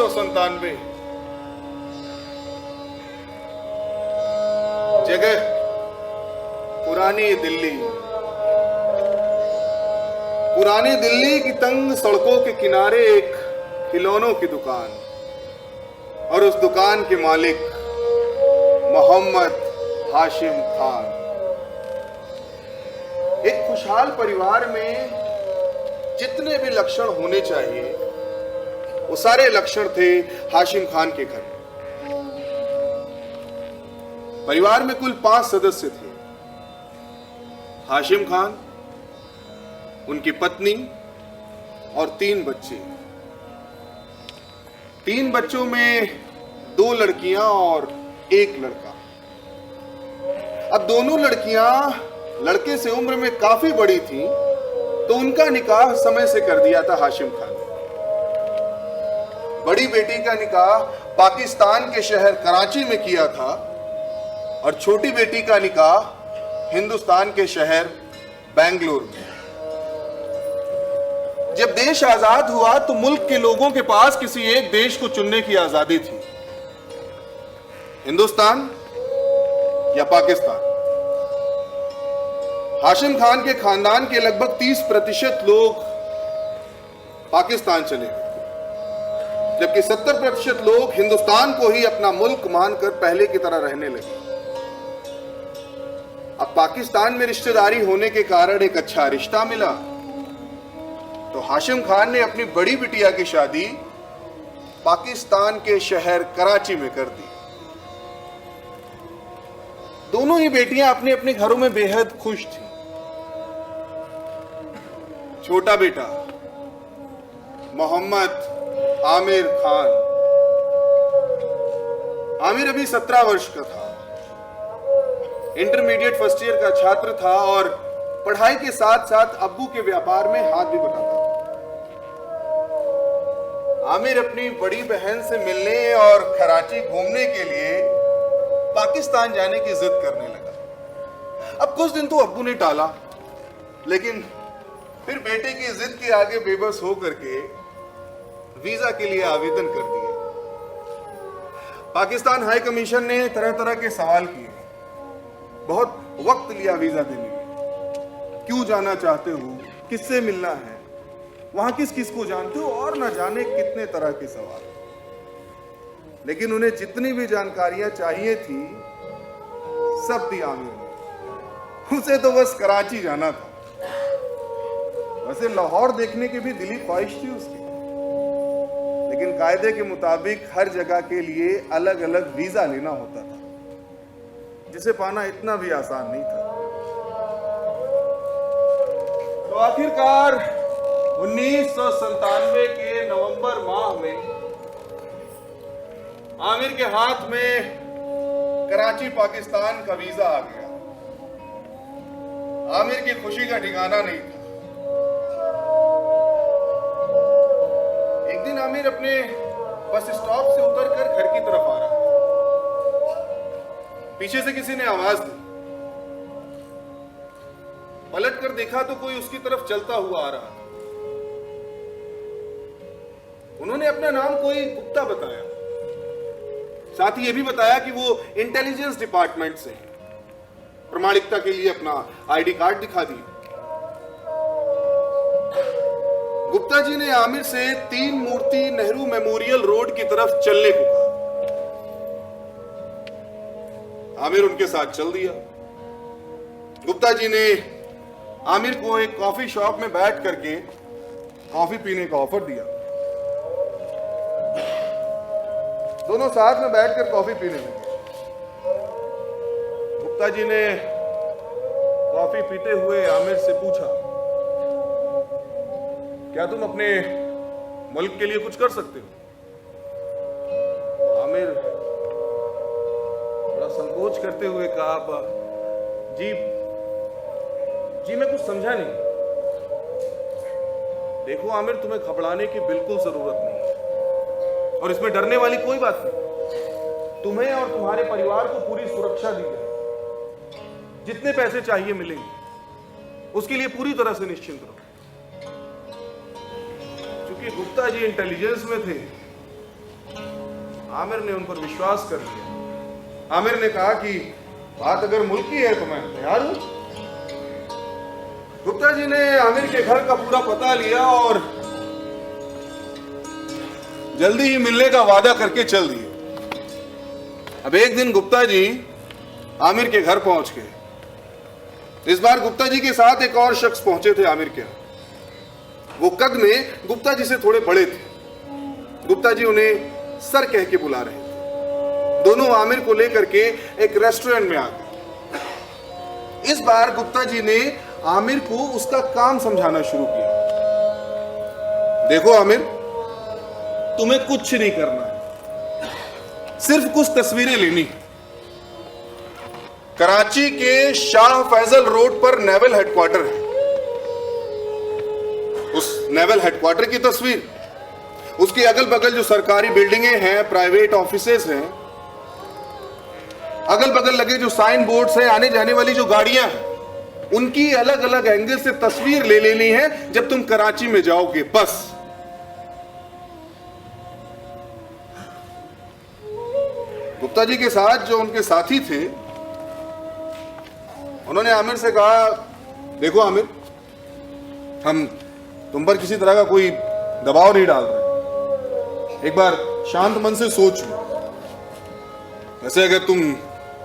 1997 जगह पुरानी दिल्ली। पुरानी दिल्ली की तंग सड़कों के किनारे एक खिलौनों की दुकान, और उस दुकान के मालिक मोहम्मद हाशिम खान। एक खुशहाल परिवार में जितने भी लक्षण होने चाहिए वो सारे लक्षण थे हाशिम खान के घर में। परिवार में कुल 5 सदस्य थे। हाशिम खान, उनकी पत्नी और 3 बच्चे। 3 बच्चों में 2 लड़कियां और 1 लड़का। अब दोनों लड़कियां लड़के से उम्र में काफी बड़ी थीं, तो उनका निकाह समय से कर दिया था हाशिम खान ने। बड़ी बेटी का निकाह पाकिस्तान के शहर कराची में किया था और छोटी बेटी का निकाह हिंदुस्तान के शहर बेंगलुरु में। जब देश आजाद हुआ तो मुल्क के लोगों के पास किसी एक देश को चुनने की आजादी थी, हिंदुस्तान या पाकिस्तान। हाशिम खान के खानदान के लगभग 30% लोग पाकिस्तान चले गए, जबकि 70% लोग हिंदुस्तान को ही अपना मुल्क मानकर पहले की तरह रहने लगे। अब पाकिस्तान में रिश्तेदारी होने के कारण एक अच्छा रिश्ता मिला, तो हाशिम खान ने अपनी बड़ी बिटिया की शादी पाकिस्तान के शहर कराची में कर दी। दोनों ही बेटियां अपने अपने घरों में बेहद खुश थीं। छोटा बेटा मोहम्मद आमिर खान, आमिर अभी 17 वर्ष का था, इंटरमीडिएट फर्स्ट ईयर का छात्र था और पढ़ाई के साथ साथ अब्बू के व्यापार में हाथ भी बटाता था। आमिर अपनी बड़ी बहन से मिलने और कराची घूमने के लिए पाकिस्तान जाने की जिद करने लगा। अब कुछ दिन तो अब्बू ने टाला, लेकिन फिर बेटे की जिद के आगे बेबस हो करके वीजा के लिए आवेदन कर दिए। पाकिस्तान हाई कमीशन ने तरह तरह के सवाल किए, बहुत वक्त लिया वीजा देने में। क्यों जाना चाहते हो, किससे मिलना है, वहां किस किस को जानते हो, और न जाने कितने तरह के सवाल। लेकिन उन्हें जितनी भी जानकारियां चाहिए थी सब दी आमिर ने। उसे तो बस कराची जाना था। वैसे लाहौर देखने की भी दिली ख्वाहिश थी उसकी, लेकिन कायदे के मुताबिक हर जगह के लिए अलग अलग वीजा लेना होता था, जिसे पाना इतना भी आसान नहीं था। तो आखिरकार 1997 के नवंबर माह में आमिर के हाथ में कराची पाकिस्तान का वीजा आ गया। आमिर की खुशी का ठिकाना नहीं था। एक दिन आमिर अपने बस स्टॉप से उतरकर घर की तरफ आ रहा था। पीछे से किसी ने आवाज दी। पलट कर देखा तो कोई उसकी तरफ चलता हुआ आ रहा था। उन्होंने अपना नाम कोई गुप्ता बताया, साथ ही यह भी बताया कि वो इंटेलिजेंस डिपार्टमेंट से हैं। प्रमाणिकता के लिए अपना आईडी कार्ड दिखा दिया। गुप्ता जी ने आमिर से 3 मूर्ति नेहरू मेमोरियल रोड की तरफ चलने को कहा। आमिर उनके साथ चल दिया। गुप्ता जी ने आमिर को एक कॉफी शॉप में बैठ करके कॉफी पीने का ऑफर दिया। दोनों साथ में बैठकर कॉफी पीने लगे। गुप्ता जी ने कॉफी पीते हुए आमिर से पूछा, क्या तुम अपने मुल्क के लिए कुछ कर सकते हो? आमिर बड़ा संकोच करते हुए कहा, जी मैं कुछ समझा नहीं। देखो आमिर, तुम्हें घबराने की बिल्कुल जरूरत नहीं है, और इसमें डरने वाली कोई बात नहीं। तुम्हें और तुम्हारे परिवार को पूरी सुरक्षा दी जाए। जितने पैसे चाहिए मिलेंगे, उसके लिए पूरी तरह से निश्चिंत रहो। चूंकि गुप्ता जी इंटेलिजेंस में थे, आमिर ने उन पर विश्वास कर लिया। आमिर ने कहा कि बात अगर मुल्क की है तो मैं तैयार हूं। गुप्ता जी ने आमिर के घर का पूरा पता लिया और जल्दी ही मिलने का वादा करके चल दिए। अब एक दिन गुप्ता जी आमिर के घर पहुंच गए। इस बार गुप्ता जी के साथ एक और शख्स पहुंचे थे आमिर के। वो कद में गुप्ता जी से थोड़े बड़े थे। गुप्ता जी उन्हें सर कह के बुला रहे थे। दोनों आमिर को लेकर के एक रेस्टोरेंट में आ गए। इस बार गुप्ता जी ने आमिर को उसका काम समझाना शुरू किया। देखो आमिर, तुम्हें कुछ नहीं करना है, सिर्फ कुछ तस्वीरें लेनी। कराची के शाह फैजल रोड पर नेवल हेडक्वार्टर है। उस नेवल हेडक्वार्टर की तस्वीर, उसके अगल बगल जो सरकारी बिल्डिंगें हैं, प्राइवेट ऑफिसेज हैं, अगल बगल लगे जो साइन बोर्ड्स हैं, आने जाने वाली जो गाड़ियां हैं, उनकी अलग अलग एंगल से तस्वीर ले लेनी है जब तुम कराची में जाओगे। बस गुप्ता जी के साथ जो उनके साथी थे, उन्होंने आमिर से कहा, देखो आमिर, हम तुम पर किसी तरह का कोई दबाव नहीं डाल रहे। एक बार शांत मन से सोच लो। वैसे अगर तुम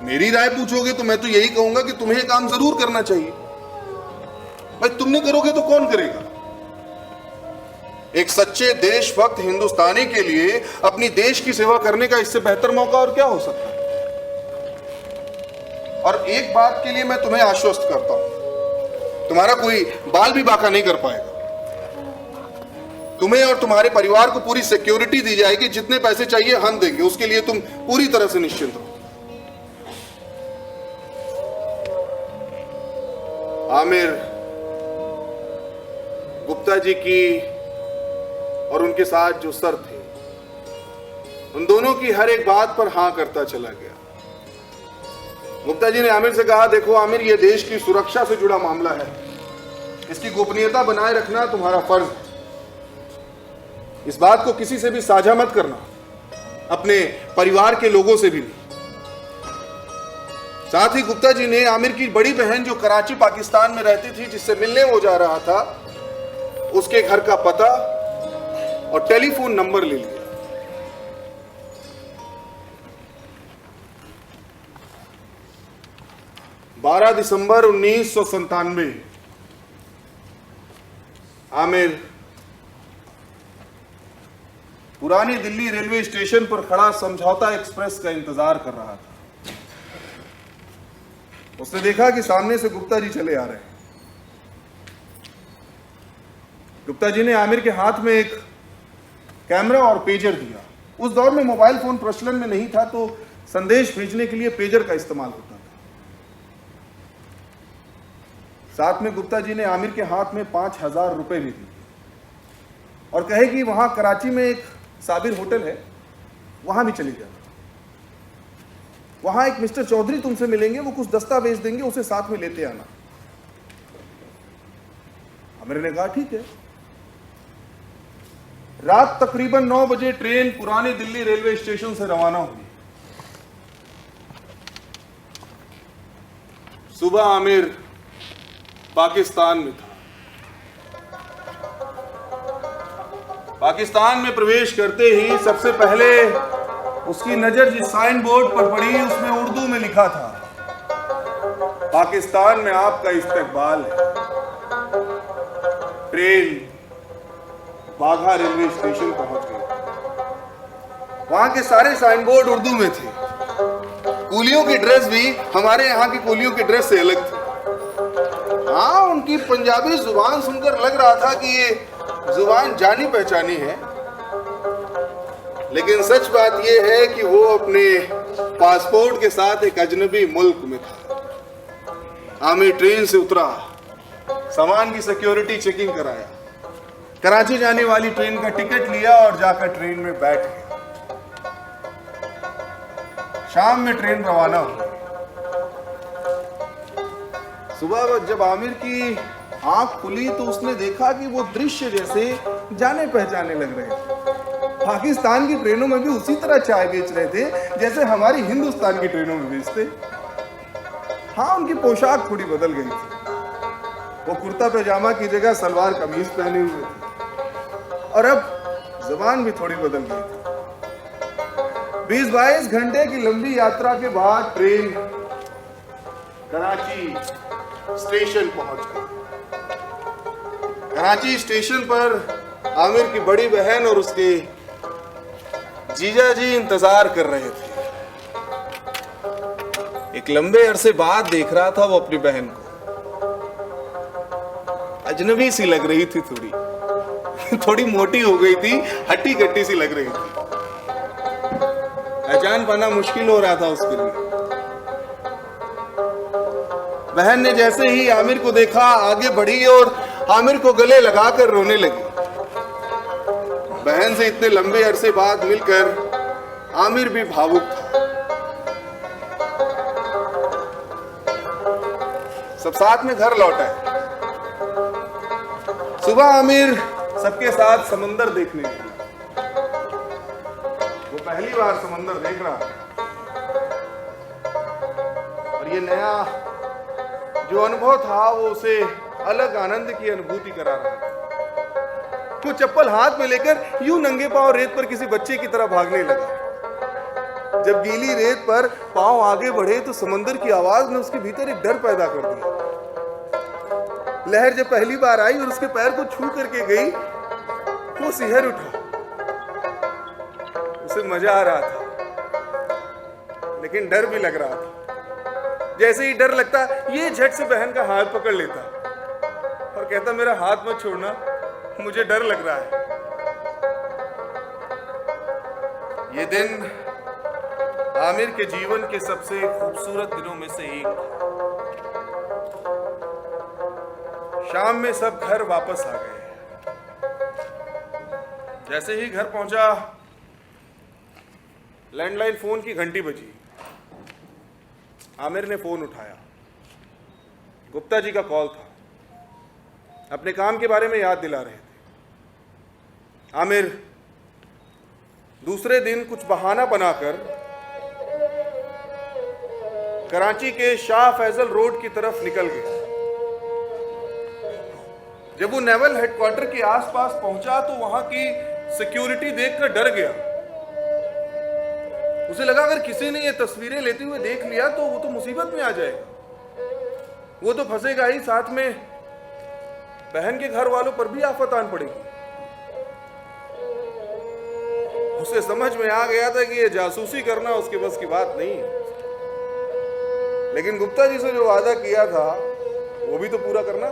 मेरी राय पूछोगे तो मैं तो यही कहूंगा कि तुम्हें काम जरूर करना चाहिए। भाई तुम नहीं करोगे तो कौन करेगा? एक सच्चे देशभक्त हिंदुस्तानी के लिए अपनी देश की सेवा करने का इससे बेहतर मौका और क्या हो सकता है? और एक बात के लिए मैं तुम्हें आश्वस्त करता हूं, तुम्हारा कोई बाल भी बाका नहीं कर पाएगा। तुम्हें और तुम्हारे परिवार को पूरी सिक्योरिटी दी जाएगी। जितने पैसे चाहिए हम देंगे, उसके लिए तुम पूरी तरह से निश्चिंत रहो। आमिर गुप्ता जी की और उनके साथ जो सर थे, उन दोनों की हर एक बात पर हां करता चला गया। गुप्ता जी ने आमिर से कहा, देखो आमिर, यह देश की सुरक्षा से जुड़ा मामला है। इसकी गोपनीयता बनाए रखना तुम्हारा फर्ज है। इस बात को किसी से भी साझा मत करना, अपने परिवार के लोगों से भी नहीं। साथ ही गुप्ता जी ने आमिर की बड़ी बहन जो कराची पाकिस्तान में रहती थी, जिससे मिलने वो जा रहा था, उसके घर का पता और टेलीफोन नंबर ले लिया। 12 दिसंबर 1997 आमिर पुरानी दिल्ली रेलवे स्टेशन पर खड़ा समझौता एक्सप्रेस का इंतजार कर रहा था। उसने देखा कि सामने से गुप्ता जी चले आ रहे हैं। गुप्ता जी ने आमिर के हाथ में एक कैमरा और पेजर दिया। उस दौर में मोबाइल फोन प्रचलन में नहीं था, तो संदेश भेजने के लिए पेजर का इस्तेमाल होता था। साथ में गुप्ता जी ने आमिर के हाथ में 5000 रुपए भी दिए और कहे कि वहां कराची में एक साबिर होटल है, वहां भी चली जाना। वहां एक मिस्टर चौधरी तुमसे मिलेंगे, वो कुछ दस्तावेज देंगे, उसे साथ में लेते आना। आमिर ने कहा ठीक है। रात तकरीबन 9 बजे ट्रेन पुरानी दिल्ली रेलवे स्टेशन से रवाना हुई। सुबह आमिर पाकिस्तान में था। पाकिस्तान में प्रवेश करते ही सबसे पहले उसकी नजर जिस साइन बोर्ड पर पड़ी, उसमें उर्दू में लिखा था, पाकिस्तान में आपका इस्तकबाल है। ट्रेन बाघा रेलवे स्टेशन पहुंच गई। वहां के सारे साइन बोर्ड उर्दू में थे। कूलियों की ड्रेस भी हमारे यहाँ की कूलियों की ड्रेस से अलग थी। हाँ, उनकी पंजाबी जुबान सुनकर लग रहा था कि ये जुबान जानी पहचानी है, लेकिन सच बात यह है कि वो अपने पासपोर्ट के साथ एक अजनबी मुल्क में था। आमिर ट्रेन से उतरा, सामान की सिक्योरिटी चेकिंग कराया, कराची जाने वाली ट्रेन का टिकट लिया और जाकर ट्रेन में बैठ गया। शाम में ट्रेन रवाना हुई। सुबह जब आमिर की आंख खुली तो उसने देखा कि वो दृश्य जैसे जाने पहचाने लग रहे थे। पाकिस्तान की ट्रेनों में भी उसी तरह चाय बेच रहे थे जैसे हमारी हिंदुस्तान की ट्रेनों में बेचते। हाँ, उनकी पोशाक थोड़ी बदल गई थी। वो कुर्ता पैजामा की जगह सलवार कमीज पहने हुए थे और अब जबान भी थोड़ी बदल गई थी। 20-22 घंटे की लंबी यात्रा के बाद ट्रेन कराची स्टेशन पहुंच गई। कराची स्टेशन पर आमिर की बड़ी बहन और उसके जीजा जी इंतजार कर रहे थे। एक लंबे अरसे बाद देख रहा था वो अपनी बहन को। अजनबी सी लग रही थी, थोड़ी मोटी हो गई थी, हट्टी कट्टी सी लग रही थी। पहचान पाना मुश्किल हो रहा था उसके लिए। बहन ने जैसे ही आमिर को देखा आगे बढ़ी और आमिर को गले लगाकर रोने लगी। बहन से इतने लंबे अरसे बाद मिलकर आमिर भी भावुक था। सब साथ में घर लौटा है। सुबह आमिर सबके साथ समंदर देखने गया। वो पहली बार समंदर देख रहा था और ये नया जो अनुभव था वो उसे अलग आनंद की अनुभूति करा रहा था। वो चप्पल हाथ में लेकर यूं नंगे पांव रेत पर किसी बच्चे की तरह भागने लगा। जब गीली रेत पर पांव आगे बढ़े तो समंदर की आवाज ने उसके भीतर एक डर पैदा कर दिया। लहर जब पहली बार आई और उसके पैर को छू करके गई, वो सिहर उठा। उसे मजा आ रहा था लेकिन डर भी लग रहा था। जैसे ही डर लगता ये झट से बहन का हाथ पकड़ लेता और कहता मेरा हाथ मत छोड़ना, मुझे डर लग रहा है। ये दिन आमिर के जीवन के सबसे खूबसूरत दिनों में से एक था। शाम में सब घर वापस आ गए। जैसे ही घर पहुंचा लैंडलाइन फोन की घंटी बजी। आमिर ने फोन उठाया। गुप्ता जी का कॉल था। अपने काम के बारे में याद दिला रहे थे। आमिर दूसरे दिन कुछ बहाना बनाकर कराची के शाह फैजल रोड की तरफ निकल गया। जब वो नेवल हेडक्वार्टर के आसपास पहुंचा तो वहां की सिक्योरिटी देखकर डर गया। उसे लगा अगर किसी ने ये तस्वीरें लेते हुए देख लिया तो वो तो मुसीबत में आ जाएगा। वो तो फंसेगा ही, साथ में बहन के घर वालों पर भी आफत आन पड़ेगी। उसे समझ में आ गया था कि ये जासूसी करना उसके बस की बात नहीं है। लेकिन गुप्ता जी से जो वादा किया था वो भी तो पूरा करना।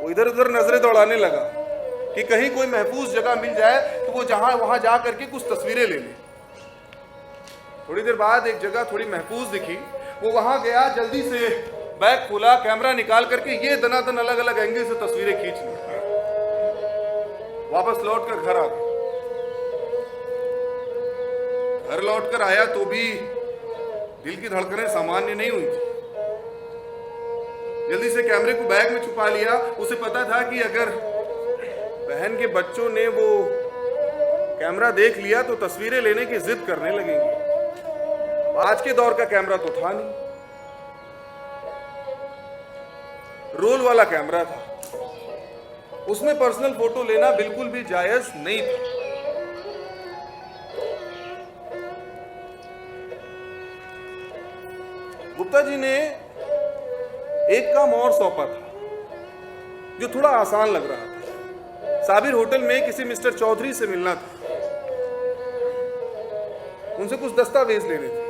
वो इधर उधर नजरें दौड़ाने लगा कि कहीं कोई महफूज जगह मिल जाए तो वो वहां जा करके कुछ तस्वीरें ले ले। थोड़ी देर बाद एक जगह थोड़ी महफूज दिखी। वो वहां गया, जल्दी से बैग खोला, कैमरा निकाल करके ये दनादन अलग अलग एंगल से तस्वीरें खींच ली। वापस लौटकर घर आ गया। घर लौटकर आया तो भी दिल की धड़कनें सामान्य नहीं हुई थी। जल्दी से कैमरे को बैग में छुपा लिया। उसे पता था कि अगर बहन के बच्चों ने वो कैमरा देख लिया तो तस्वीरें लेने की जिद करने लगेंगे। आज के दौर का कैमरा तो था नहीं, रोल वाला कैमरा था। उसमें पर्सनल फोटो लेना बिल्कुल भी जायज नहीं था। गुप्ता जी ने एक काम और सौंपा था जो थोड़ा आसान लग रहा था। साबिर होटल में किसी मिस्टर चौधरी से मिलना था। उनसे कुछ दस्तावेज लेने थे।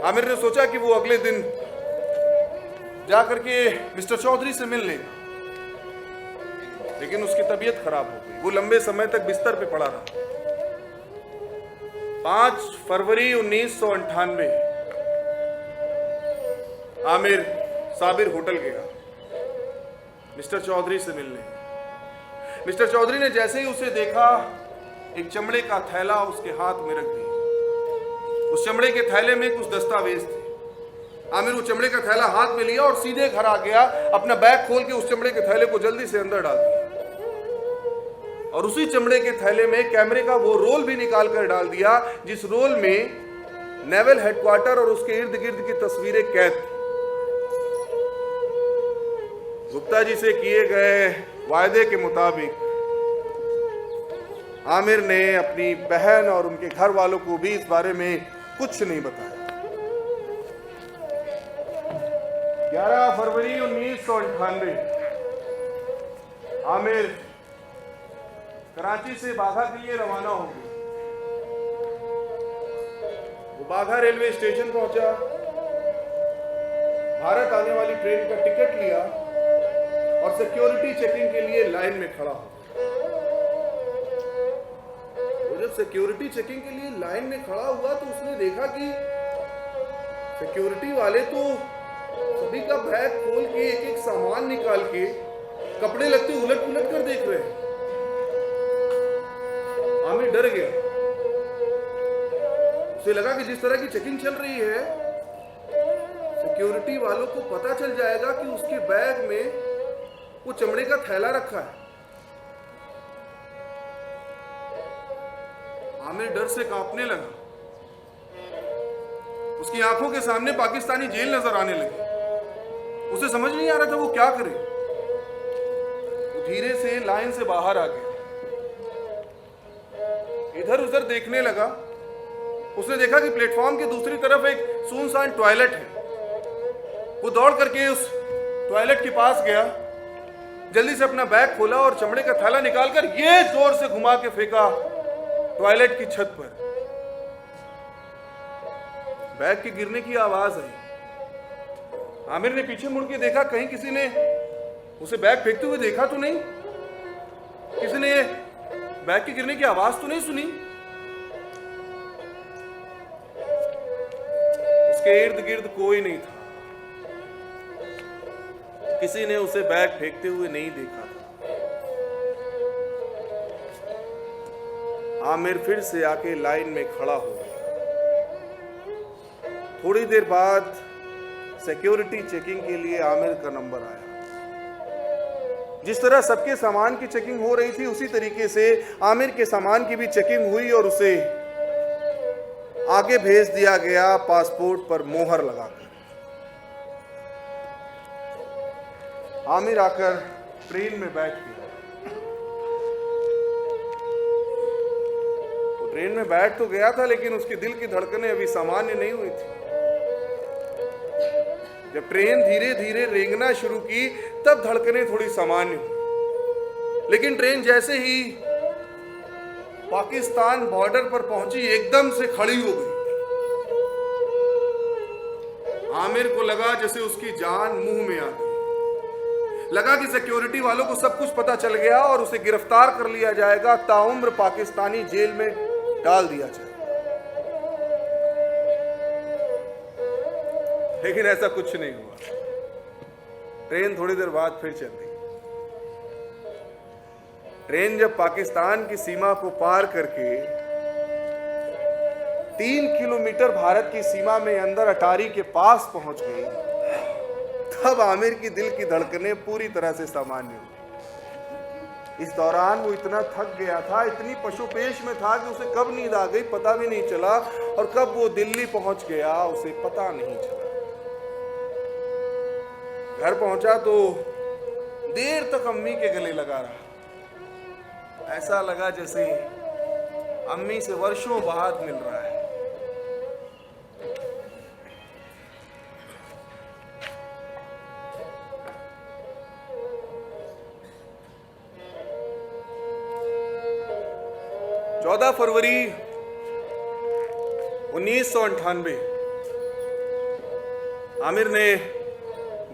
आमिर ने सोचा कि वो अगले दिन जाकर के मिस्टर चौधरी से मिल लेगा, लेकिन उसकी तबीयत खराब हो गई। वो लंबे समय तक बिस्तर पे पड़ा रहा। 5 फरवरी 1998 आमिर साबिर होटल गया मिस्टर चौधरी से मिलने। मिस्टर चौधरी ने जैसे ही उसे देखा एक चमड़े का थैला उसके हाथ में रख दिया। उस चमड़े के थैले में कुछ दस्तावेज थे। आमिर वो चमड़े का थैला हाथ में लिया और सीधे घर आ गया। अपना बैग खोल के उस चमड़े के थैले को जल्दी से अंदर डाल दिया और उसी चमड़े के थैले में कैमरे का वो रोल भी निकाल कर डाल दिया जिस रोल में नेवल हेडक्वार्टर और उसके इर्द गिर्द की तस्वीरें कैद थी। गुप्ता जी से किए गए वायदे के मुताबिक आमिर ने अपनी बहन और उनके घर वालों को भी इस बारे में कुछ नहीं बताया। 11 फरवरी 1998 आमिर कराची से बाघा के लिए रवाना हो गए। वो बाघा रेलवे स्टेशन पहुंचा, भारत आने वाली ट्रेन का टिकट लिया और सिक्योरिटी चेकिंग के लिए लाइन में खड़ा हो। वो जब सिक्योरिटी चेकिंग के लिए लाइन में खड़ा हुआ तो उसने देखा कि सिक्योरिटी वाले तो सभी का बैग खोल के एक एक सामान निकाल के कपड़े लगते उलट पुलट कर देख रहे हैं। आमिर डर गया। उसे लगा कि जिस तरह की चेकिंग चल रही है सिक्योरिटी वालों को पता चल जाएगा कि उसके बैग में वो चमड़े का थैला रखा है। आमिर डर से कांपने लगा। उसकी आंखों के सामने पाकिस्तानी जेल नजर आने लगी। उसे समझ नहीं आ रहा था वो क्या करे। वो धीरे से लाइन से बाहर आ गया, इधर उधर देखने लगा। उसने देखा कि प्लेटफॉर्म के दूसरी तरफ एक सुनसान टॉयलेट है। वो दौड़ करके उस टॉयलेट के पास गया, जल्दी से अपना बैग खोला और चमड़े का थैला निकालकर ये जोर से घुमा के फेंका टॉयलेट की छत पर। बैग के गिरने की आवाज आई। आमिर ने पीछे मुड़ के देखा, कहीं किसी ने उसे बैग फेंकते हुए देखा तो नहीं, किसी ने बैग के गिरने की आवाज तो नहीं सुनी। उसके इर्द गिर्द कोई नहीं था, किसी ने उसे बैग फेंकते हुए नहीं देखा था। आमिर फिर से आके लाइन में खड़ा हो गया। थोड़ी देर बाद सिक्योरिटी चेकिंग के लिए आमिर का नंबर आया। जिस तरह सबके सामान की चेकिंग हो रही थी उसी तरीके से आमिर के सामान की भी चेकिंग हुई और उसे आगे भेज दिया गया पासपोर्ट पर मोहर लगाकर। आमिर आकर ट्रेन में बैठ गया। वो ट्रेन में बैठ तो गया था लेकिन उसके दिल की धड़कनें अभी सामान्य नहीं हुई थी। जब ट्रेन धीरे धीरे रेंगना शुरू की तब धड़कनें थोड़ी सामान्य हुई। लेकिन ट्रेन जैसे ही पाकिस्तान बॉर्डर पर पहुंची एकदम से खड़ी हो गई। आमिर को लगा जैसे उसकी जान मुंह में आ गई। लगा कि सिक्योरिटी वालों को सब कुछ पता चल गया और उसे गिरफ्तार कर लिया जाएगा, ताउम्र पाकिस्तानी जेल में डाल दिया जाएगा। लेकिन ऐसा कुछ नहीं हुआ। ट्रेन थोड़ी देर बाद फिर चल दी। ट्रेन जब पाकिस्तान की सीमा को पार करके 3 किलोमीटर भारत की सीमा में अंदर अटारी के पास पहुंच गई, तब आमिर की दिल की धड़कनें पूरी तरह से सामान्य हुई। इस दौरान वो इतना थक गया था, इतनी पशुपेश में था कि उसे कब नींद आ गई पता भी नहीं चला और कब वो दिल्ली पहुंच गया उसे पता नहीं चला। घर पहुंचा तो देर तक अम्मी के गले लगा रहा। ऐसा लगा जैसे अम्मी से वर्षों बाद मिल रहा है। चौदह फरवरी 1998 आमिर ने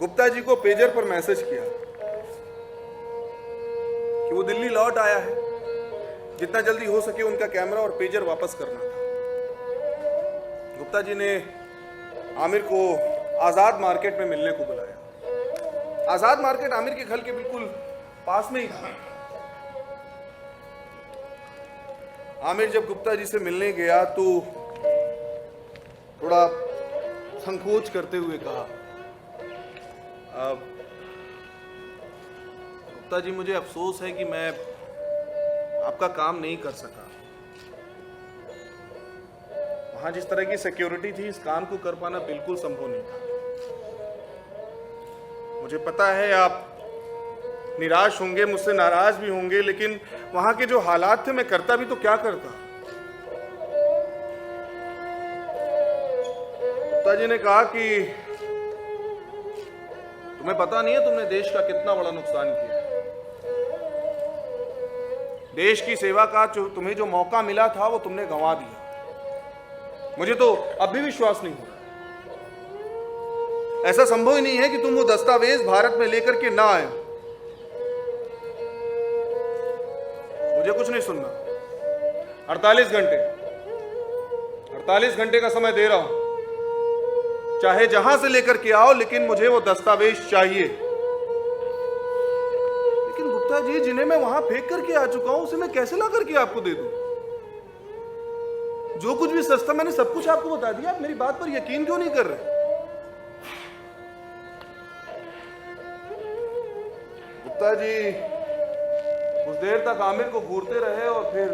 गुप्ता जी को पेजर पर मैसेज किया कि वो दिल्ली लौट आया है, जितना जल्दी हो सके उनका कैमरा और पेजर वापस करना था। गुप्ता जी ने आमिर को आजाद मार्केट में मिलने को बुलाया। आजाद मार्केट आमिर के घर के बिल्कुल पास में ही था। आमिर जब गुप्ता जी से मिलने गया तो थोड़ा संकोच करते हुए कहा, गुप्ता जी मुझे अफसोस है कि मैं आपका काम नहीं कर सका। वहां जिस तरह की सिक्योरिटी थी, इस काम को कर पाना बिल्कुल संभव नहीं था। मुझे पता है आप निराश होंगे, मुझसे नाराज भी होंगे, लेकिन वहां के जो हालात थे, मैं करता भी तो क्या करता। गुप्ता जी ने कहा कि तुम्हें पता नहीं है तुमने देश का कितना बड़ा नुकसान किया। देश की सेवा का तुम्हें जो मौका मिला था वो तुमने गंवा दिया। मुझे तो अब भी विश्वास नहीं हो रहा। ऐसा संभव ही नहीं है कि तुम वो दस्तावेज भारत में लेकर के ना आए। मुझे कुछ नहीं सुनना। 48 घंटे का समय दे रहा हूं, चाहे जहां से लेकर के आओ, लेकिन मुझे वो दस्तावेज चाहिए। लेकिन गुप्ता जी, जिन्हें मैं वहां फेंक करके आ चुका हूं, उसे मैं कैसे ला करके आपको दे दूं? जो कुछ भी सस्ता, मैंने सब कुछ आपको बता दिया। आप मेरी बात पर यकीन क्यों नहीं कर रहे? गुप्ता जी कुछ देर तक आमिर को घूरते रहे और फिर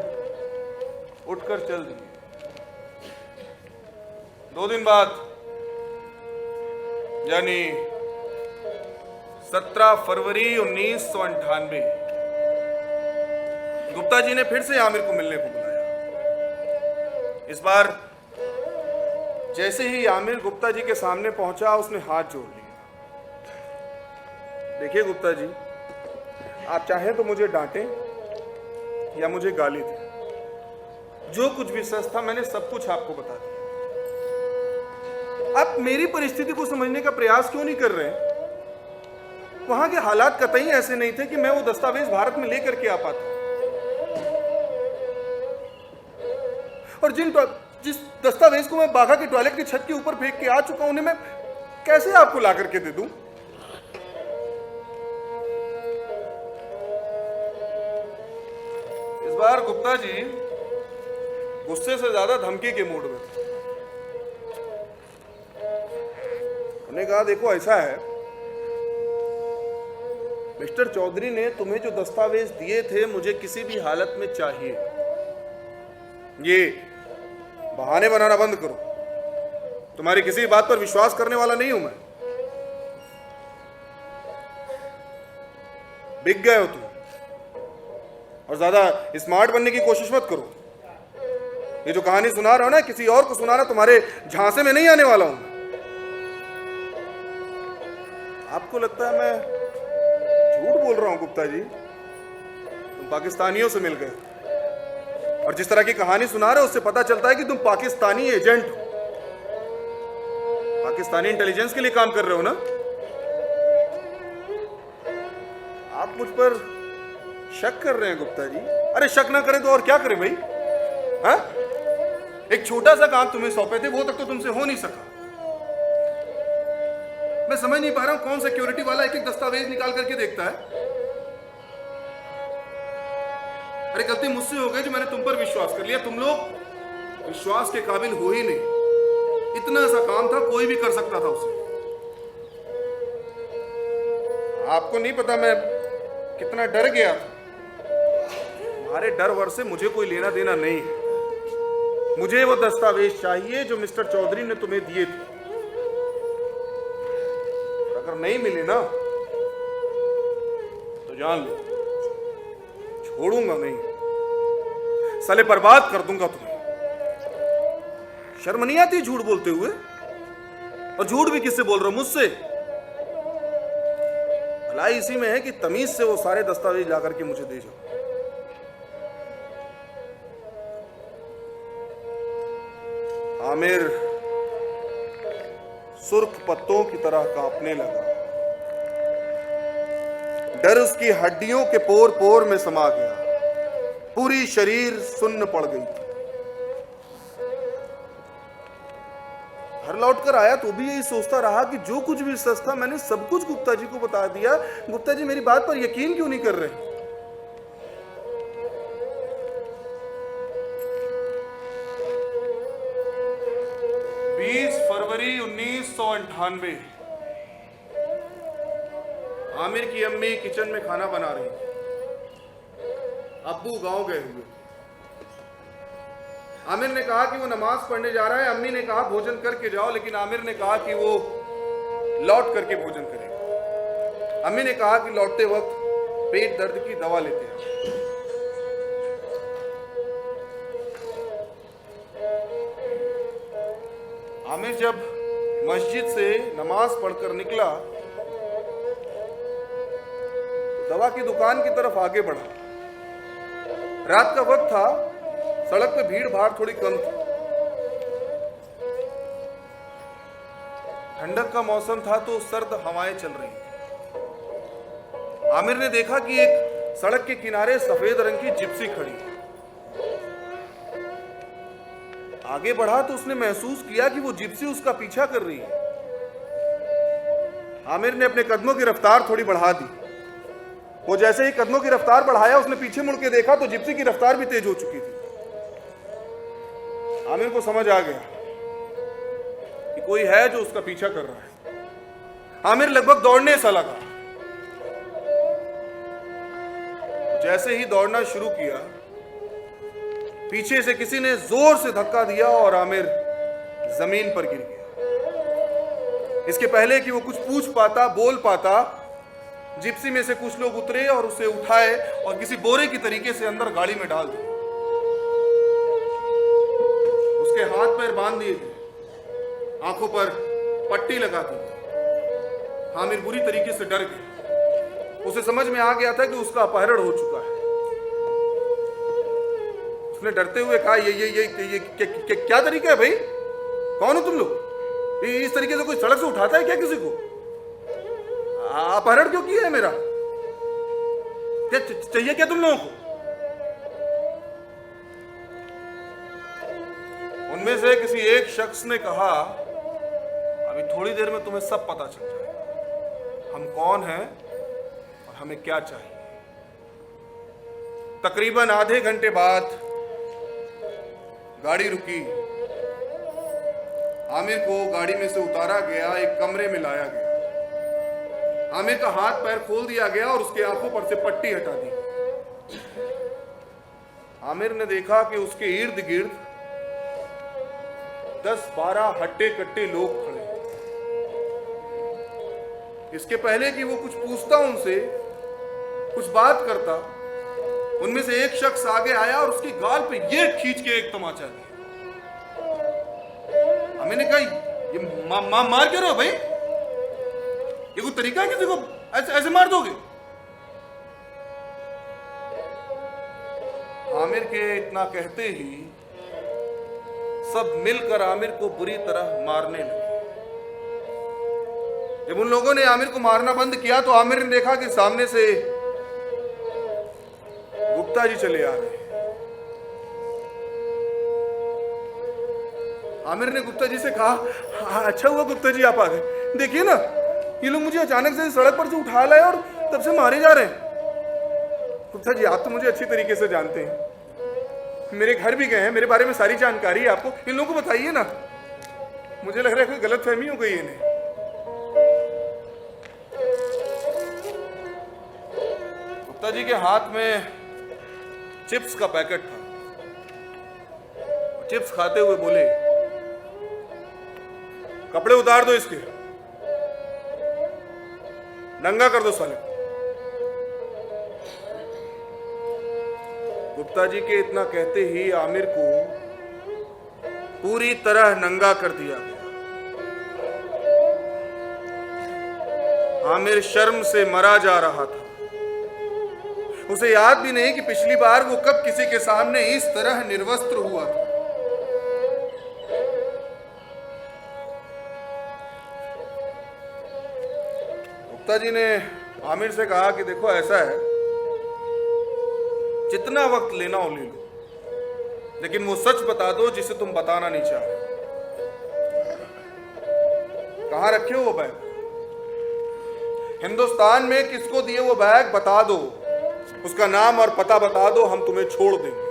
उठकर चल दिए। 2 दिन बाद, यानी 17 फरवरी 1998, गुप्ता जी ने फिर से आमिर को मिलने को बुलाया। इस बार जैसे ही आमिर गुप्ता जी के सामने पहुंचा, उसने हाथ जोड़ लिया। देखिए गुप्ता जी, आप चाहें तो मुझे डांटें या मुझे गाली दें, जो कुछ भी सच था मैंने सब कुछ आपको बता दिया। आप मेरी परिस्थिति को समझने का प्रयास क्यों नहीं कर रहे? वहां के हालात कतई ऐसे नहीं थे कि मैं वो दस्तावेज भारत में लेकर के आ पाता। और जिस दस्तावेज को मैं बाघा के टॉयलेट की छत के ऊपर फेंक के आ चुका हूं, उन्हें मैं कैसे आपको ला करके दे दूं? इस बार गुप्ता जी गुस्से से ज्यादा धमकी के मूड में थे। उन्होंने कहा, देखो ऐसा है, मिस्टर चौधरी ने तुम्हें जो दस्तावेज दिए थे, मुझे किसी भी हालत में चाहिए। ये बहाने बनाना बंद करो। तुम्हारी किसी बात पर विश्वास करने वाला नहीं हूं मैं। बिक गए हो तुम, और ज्यादा स्मार्ट बनने की कोशिश मत करो। ये जो कहानी सुना रहा हो ना, किसी और को सुनाना, तुम्हारे झांसे में नहीं आने वाला हूं। आपको लगता है मैं झूठ बोल रहा हूं गुप्ता जी? तुम पाकिस्तानियों से मिल गए, और जिस तरह की कहानी सुना रहे हो उससे पता चलता है कि तुम पाकिस्तानी एजेंट हो। पाकिस्तानी इंटेलिजेंस के लिए काम कर रहे हो ना? आप मुझ पर शक कर रहे हैं गुप्ता जी। अरे शक ना करें तो और क्या करें भाई? हाँ? एक छोटा सा काम तुम्हें सौंपे थे, वो तक तो तुमसे हो नहीं सका। मैं समझ नहीं पा रहा हूं कौन सिक्योरिटी वाला एक एक दस्तावेज निकाल करके देखता है। अरे गलती मुझसे हो गई जो मैंने तुम पर विश्वास कर लिया। तुम लोग विश्वास के काबिल हो ही नहीं। इतना सा काम था, कोई भी कर सकता था उसे। आपको नहीं पता मैं कितना डर गया था। तुम्हारे डर वर से मुझे कोई लेना देना नहीं है। मुझे वो दस्तावेज चाहिए जो मिस्टर चौधरी ने तुम्हें दिए थे। अगर नहीं मिले ना तो जान लो, छोड़ूंगा नहीं, साले बर्बाद कर दूंगा तुम्हें। शर्म नहीं आती झूठ बोलते हुए? और झूठ भी किससे बोल रहे हो? मुझसे। भलाई इसी में है कि तमीज से वो सारे दस्तावेज ला करके मुझे दे जाओ। आमिर सुर्ख पत्तों की तरह कांपने लगा। डर उसकी हड्डियों के पोर पोर में समा गया। पूरी शरीर सुन्न पड़ गई। घर लौट कर आया तो भी यही सोचता रहा कि जो कुछ भी सच था मैंने सब कुछ गुप्ता जी को बता दिया। गुप्ता जी मेरी बात पर यकीन क्यों नहीं कर रहे? 20 फरवरी 1998 आमिर की अम्मी किचन में खाना बना रही। अब्बू गांव गए हुए थे। आमिर ने कहा कि वो नमाज पढ़ने जा रहा है। अम्मी ने कहा भोजन करके जाओ, लेकिन आमिर ने कहा कि वो लौट करके भोजन करेगा। अम्मी ने कहा कि लौटते वक्त पेट दर्द की दवा लेते हैं। आमिर जब मस्जिद से नमाज पढ़कर निकला, दवा की दुकान की तरफ आगे बढ़ा। रात का वक्त था, सड़क पे भीड़ भाड़ थोड़ी कम थी। ठंडक का मौसम था तो सर्द हवाएं चल रही थी। आमिर ने देखा कि एक सड़क के किनारे सफेद रंग की जिप्सी खड़ी है। आगे बढ़ा तो उसने महसूस किया कि वो जिप्सी उसका पीछा कर रही है। आमिर ने अपने कदमों की रफ्तार थोड़ी बढ़ा दी। वो जैसे ही कदमों की रफ्तार बढ़ाया, उसने पीछे मुड़ के देखा तो जिप्सी की रफ्तार भी तेज हो चुकी थी। आमिर को समझ आ गया कि कोई है जो उसका पीछा कर रहा है। आमिर लगभग दौड़ने सा लगा। जैसे ही दौड़ना शुरू किया, पीछे से किसी ने जोर से धक्का दिया और आमिर जमीन पर गिर गया। इसके पहले कि वो कुछ पूछ पाता, बोल पाता, जिप्सी में से कुछ लोग उतरे और उसे उठाए और किसी बोरे की तरीके से अंदर गाड़ी में डाल दिए। उसके हाथ पैर बांध दिए थे, आंखों पर पट्टी लगा दी। आमिर बुरी तरीके से डर गया। उसे समझ में आ गया था कि उसका अपहरण हो चुका है। उसने डरते हुए कहा, ये क्या तरीका है भाई? कौन हो तुम लोग? इस तरीके से कोई सड़क से उठाता है क्या किसी को? अपहरण क्यों किया है मेरा? क्या चाहिए क्या तुम लोगों को? उनमें से किसी एक शख्स ने कहा, अभी थोड़ी देर में तुम्हें सब पता चल जाएगा, हम कौन हैं और हमें क्या चाहिए। तकरीबन आधे घंटे बाद गाड़ी रुकी। आमिर को गाड़ी में से उतारा गया, एक कमरे में लाया गया। आमिर का हाथ पैर खोल दिया गया और उसके आंखों पर से पट्टी हटा दी। आमिर ने देखा कि उसके इर्द गिर्द 10-12 हट्टे कट्टे लोग खड़े। इसके पहले कि वो कुछ पूछता उनसे, कुछ बात करता, उनमें से एक शख्स आगे आया और उसकी गाल पे ये खींच के एक तमाचा दिया। मैंने कहा, ये मार क्यों रहे हो भाई? ये कोई तरीका है किसी को ऐसे मार दोगे? आमिर के इतना कहते ही सब मिलकर आमिर को बुरी तरह मारने लगे। जब उन लोगों ने आमिर को मारना बंद किया तो आमिर ने देखा कि सामने से गुप्ता जी चले आ रहे हैं। आमिर ने गुप्ता जी से कहा, अच्छा हुआ गुप्ता जी आप आ गए। देखिए ना, ये लोग मुझे अचानक से सड़क पर से उठा लाए और तब से मारे जा रहे हैं। गुप्ता जी, आप तो मुझे अच्छी तरीके से जानते हैं, मेरे घर भी गए हैं, मेरे बारे में सारी जानकारी है आपको। इन लोगों को बताइए ना, मुझे लग रहा है कोई गलतफहमी हो गई है इन्हें। गुप्ता जी के हाथ में चिप्स का पैकेट था। चिप्स खाते हुए बोले, कपड़े उतार दो इसके, नंगा कर दो साले। गुप्ता जी के इतना कहते ही आमिर को पूरी तरह नंगा कर दिया गया। आमिर शर्म से मरा जा रहा था। उसे याद भी नहीं कि पिछली बार वो कब किसी के सामने इस तरह निर्वस्त्र हुआ था। गुप्ता जी ने आमिर से कहा कि देखो ऐसा है, जितना वक्त लेना हो ले लो, लेकिन वो सच बता दो जिसे तुम बताना नहीं चाहते। कहां रखे हो वो बैग? हिंदुस्तान में किसको दिए वो बैग बता दो, उसका नाम और पता बता दो, हम तुम्हें छोड़ देंगे।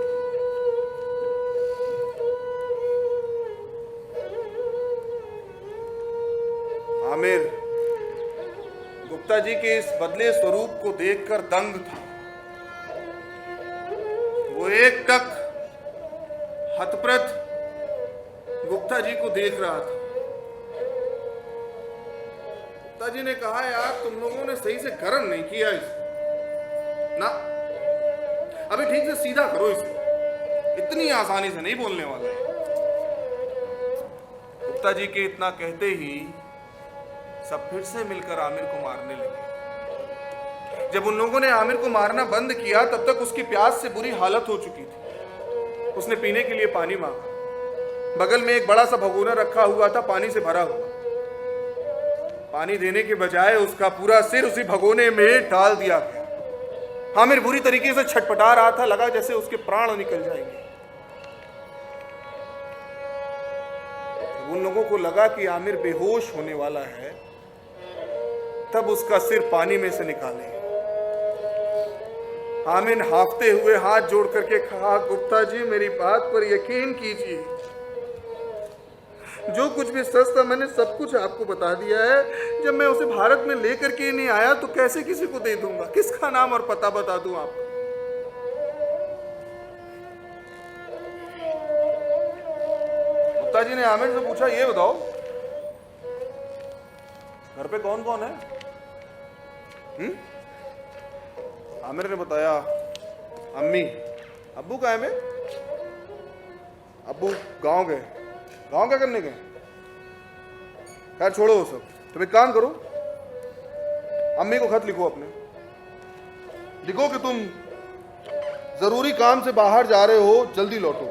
आमिर गुप्ता जी के इस बदले स्वरूप को देखकर दंग था। एकटक हतप्रत गुप्ता जी को देख रहा था। गुप्ता जी ने कहा, यार तुम लोगों ने सही से गरम नहीं किया इसे ना, अभी ठीक से सीधा करो इसे, इतनी आसानी से नहीं बोलने वाला है। गुप्ता जी के इतना कहते ही सब फिर से मिलकर आमिर को मारने लगे। जब उन लोगों ने आमिर को मारना बंद किया तब तक उसकी प्यास से बुरी हालत हो चुकी थी। उसने पीने के लिए पानी मांगा। बगल में एक बड़ा सा भगोना रखा हुआ था, पानी से भरा हुआ। पानी देने के बजाय उसका पूरा सिर उसी भगोने में डाल दिया गया। आमिर बुरी तरीके से छटपटा रहा था, लगा जैसे उसके प्राण निकल जाएंगे। उन लोगों को लगा कि आमिर बेहोश होने वाला है, तब उसका सिर पानी में से निकाले। आमिर हांफते हुए हाथ जोड़ करके कहा, गुप्ता जी मेरी बात पर यकीन कीजिए, जो कुछ भी सच था मैंने सब कुछ आपको बता दिया है। जब मैं उसे भारत में लेकर के नहीं आया तो कैसे किसी को दे दूंगा, किसका नाम और पता बता दूं आपको। गुप्ता जी ने आमिर से पूछा, ये बताओ घर पे कौन कौन है? आमिर ने बताया, अम्मी, अब्बू कहाँ है? मैं अब्बू गांव गए। गांव क्या करने गए? खैर छोड़ो वो सब। तुम एक काम करो, अम्मी को खत लिखो अपने, लिखो कि तुम जरूरी काम से बाहर जा रहे हो, जल्दी लौटो।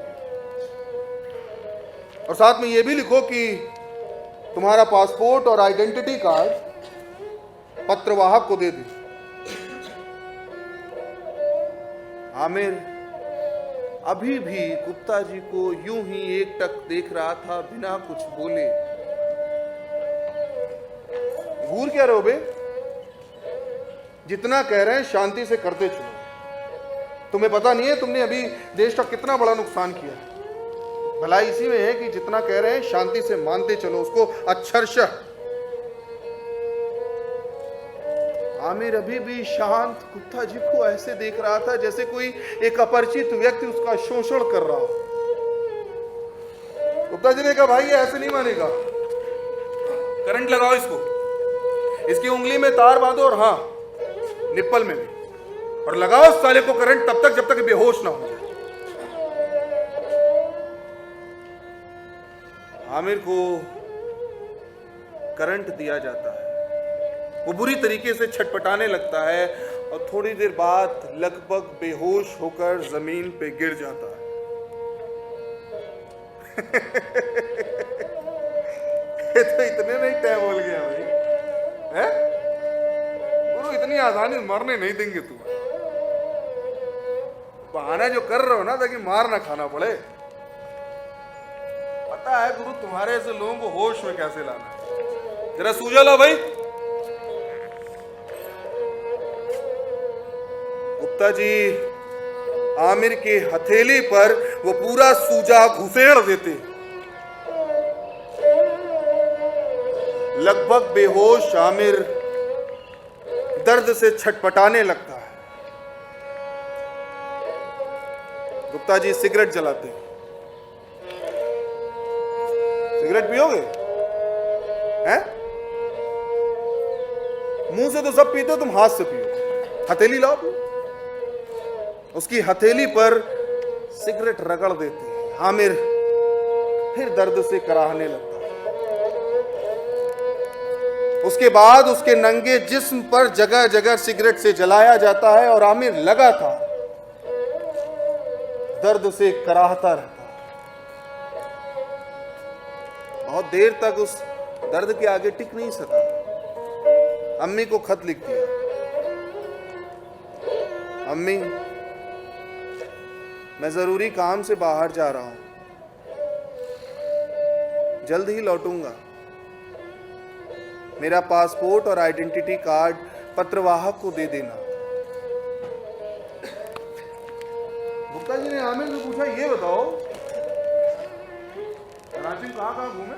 और साथ में ये भी लिखो कि तुम्हारा पासपोर्ट और आइडेंटिटी कार्ड पत्रवाहक को दे दो। आमिर अभी भी गुप्ता जी को यूं ही एकटक देख रहा था, बिना कुछ बोले। घूर क्या रहे हो बे? जितना कह रहे हैं शांति से करते चलो। तुम्हें पता नहीं है तुमने अभी देश का कितना बड़ा नुकसान किया है। भलाई इसी में है कि जितना कह रहे हैं शांति से मानते चलो उसको अक्षरशः। आमिर अभी भी शांत गुप्ता जी को ऐसे देख रहा था जैसे कोई एक अपरिचित व्यक्ति उसका शोषण कर रहा हो। गुप्ता जी ने कहा, भाई ये ऐसे नहीं मानेगा, करंट लगाओ इसको, इसकी उंगली में तार बांधो और हाँ निप्पल में भी, और लगाओ उस साले को करंट तब तक जब तक बेहोश ना हो जाए। आमिर को करंट दिया जाता है, वो बुरी तरीके से छटपटाने लगता है और थोड़ी देर बाद लगभग बेहोश होकर जमीन पे गिर जाता है। ये तो इतने नहीं टाइम बोल गया भाई, है गुरु, इतनी आसानी से मरने नहीं देंगे तुम्हें। बहाना जो कर रहे हो ना ताकि मार ना खाना पड़े। पता है गुरु तुम्हारे ऐसे लोगों को होश में कैसे लाना है। जरा सूझा लो भाई। गुप्ता जी आमिर के हथेली पर वो पूरा सूजा घुसेड़ देते। लगभग बेहोश आमिर दर्द से छटपटाने लगता है। गुप्ता जी सिगरेट जलाते हैं। सिगरेट पियोगे? हैं? मुंह से तो सब पीते हो, तुम हाथ से पियो। हथेली लाओ, पियो। उसकी हथेली पर सिगरेट रगड़ देते हैं। आमिर फिर दर्द से कराहने लगता है। उसके बाद उसके नंगे जिस्म पर जगह जगह सिगरेट से जलाया जाता है और आमिर लगातार दर्द से कराहता रहता है। बहुत देर तक उस दर्द के आगे टिक नहीं सका। अम्मी को खत लिख दिया, अम्मी मैं जरूरी काम से बाहर जा रहा हूं, जल्द ही लौटूंगा। मेरा पासपोर्ट और आइडेंटिटी कार्ड पत्रवाहक को दे देना। गुप्ता जी ने आमिर से पूछा, ये बताओ कराची में कहां घूमे?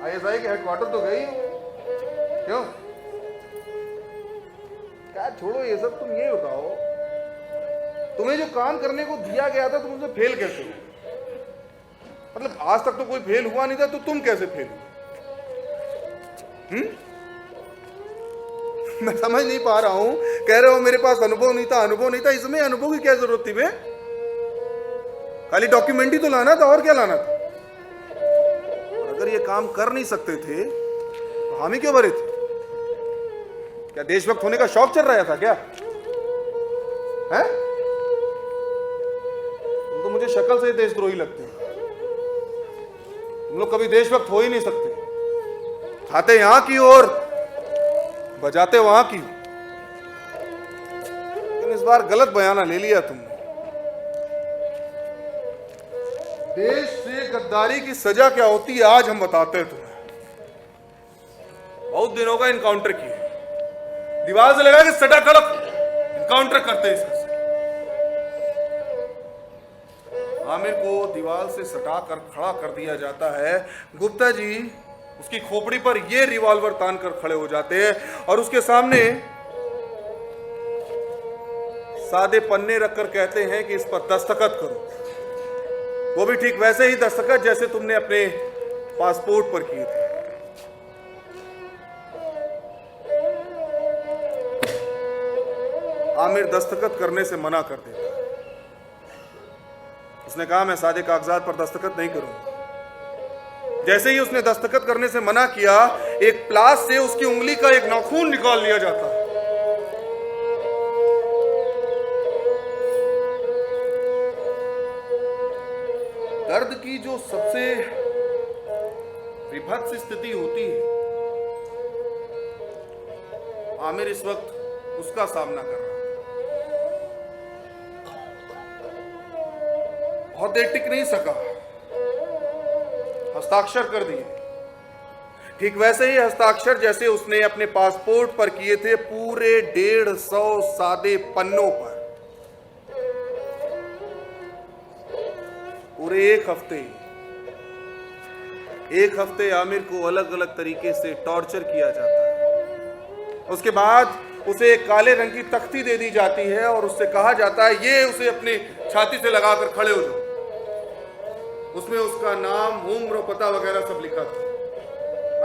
ISI के हेडक्वार्टर तो गई, क्यों क्या यार छोड़ो ये सब, तुम ये बताओ, तुम्हें जो काम करने को दिया गया था तुम उसमें फेल कैसे हो? मतलब आज तक तो कोई फेल हुआ नहीं था, तो तुम कैसे फेल हुए? मैं समझ नहीं पा रहा हूं। कह रहे हो मेरे पास अनुभव नहीं था, अनुभव नहीं था, इसमें अनुभव की क्या जरूरत थी बे? खाली डॉक्यूमेंट ही तो लाना था, और क्या लाना था? और अगर ये काम कर नहीं सकते थे तो हामी क्यों भरे थे? क्या देशभक्त होने का शौक चल रहा था क्या? है? तुम तो मुझे शक्ल से देशद्रोही लगते हैं। तुम लोग कभी देशभक्त हो ही नहीं सकते। खाते यहां की और बजाते वहां की। लेकिन इस बार गलत बयाना ले लिया तुमने। देश से गद्दारी की सजा क्या होती है आज हम बताते हैं तुम्हें। बहुत दिनों का इनकाउंटर किए, दीवार से लगा के सटा खड़क इनकाउंटर करते हैं इसका। आमिर को दीवार से सटा कर खड़ा कर दिया जाता है। गुप्ता जी उसकी खोपड़ी पर ये रिवॉल्वर तान कर खड़े हो जाते हैं और उसके सामने सादे पन्ने रखकर कहते हैं कि इस पर दस्तखत करो। वो भी ठीक वैसे ही दस्तखत जैसे तुमने अपने पासपोर्ट पर किए थे। आमिर दस्तखत करने से मना कर देता है। उसने कहा मैं सादे कागजात पर दस्तखत नहीं करूंगा। जैसे ही उसने दस्तखत करने से मना किया, एक प्लास से उसकी उंगली का एक नाखून निकाल लिया जाता है। दर्द की जो सबसे विभत्स स्थिति होती है, आमिर इस वक्त उसका सामना कर रहा है। बहुत देर टिक नहीं सका, हस्ताक्षर कर दिए। ठीक वैसे ही हस्ताक्षर जैसे उसने अपने पासपोर्ट पर किए थे, पूरे 150 सादे पन्नों पर। पूरे एक हफ्ते आमिर को अलग अलग तरीके से टॉर्चर किया जाता है। उसके बाद उसे एक काले रंग की तख्ती दे दी जाती है और उससे कहा जाता है ये उसे अपनी छाती से लगाकर खड़े हो जाओ। उसमें उसका नाम, उम्र, पता वगैरह सब लिखा था।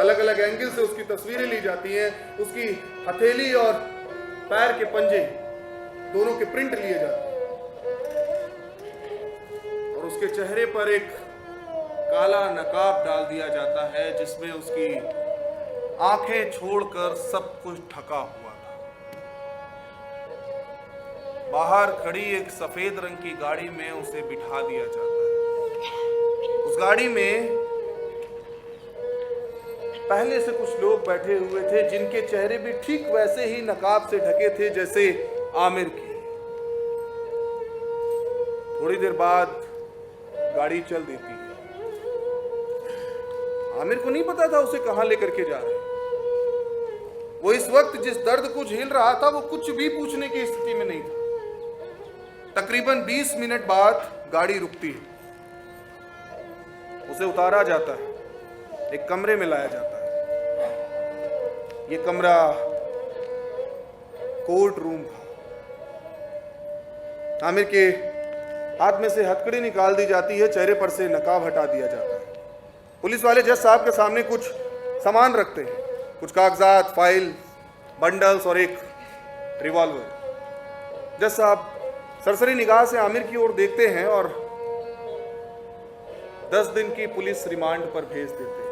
अलग अलग एंगल से उसकी तस्वीरें ली जाती हैं। उसकी हथेली और पैर के पंजे दोनों के प्रिंट लिए जाते हैं और उसके चेहरे पर एक काला नकाब डाल दिया जाता है जिसमें उसकी आंखें छोड़कर सब कुछ ढका हुआ था। बाहर खड़ी एक सफेद रंग की गाड़ी में उसे बिठा दिया जाता है। उस गाड़ी में पहले से कुछ लोग बैठे हुए थे जिनके चेहरे भी ठीक वैसे ही नकाब से ढके थे जैसे आमिर की। थोड़ी देर बाद गाड़ी चल देती है। आमिर को नहीं पता था उसे कहां लेकर के जा रहे। वो इस वक्त जिस दर्द को झेल रहा था वो कुछ भी पूछने की स्थिति में नहीं था। तकरीबन 20 मिनट बाद गाड़ी रुकती है। उसे उतारा जाता है, एक कमरे में लाया जाता है। ये कमरा कोर्ट रूम था। आमिर के हाथ में से हथकड़ी निकाल दी जाती है, चेहरे पर से नकाब हटा दिया जाता है। पुलिस वाले जज साहब के सामने कुछ सामान रखते हैं, कुछ कागजात, फाइल, बंडल्स और एक रिवॉल्वर। जज साहब सरसरी निगाह से आमिर की ओर देखते हैं और 10 दिन की पुलिस रिमांड पर भेज देते हैं।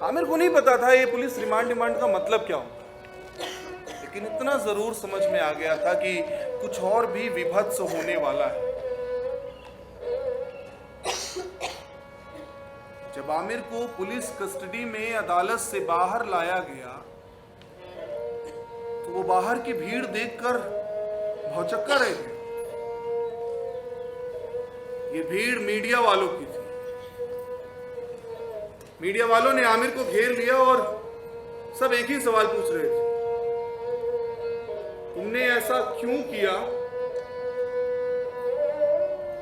आमिर को नहीं पता था ये पुलिस रिमांड का मतलब क्या होता, लेकिन इतना जरूर समझ में आ गया था कि कुछ और भी विभत्स होने वाला है। जब आमिर को पुलिस कस्टडी में अदालत से बाहर लाया गया तो वो बाहर की भीड़ देखकर भौचक्का रह गए। ये भीड़ मीडिया वालों की थी। मीडिया वालों ने आमिर को घेर लिया और सब एक ही सवाल पूछ रहे थे, तुमने ऐसा क्यों किया?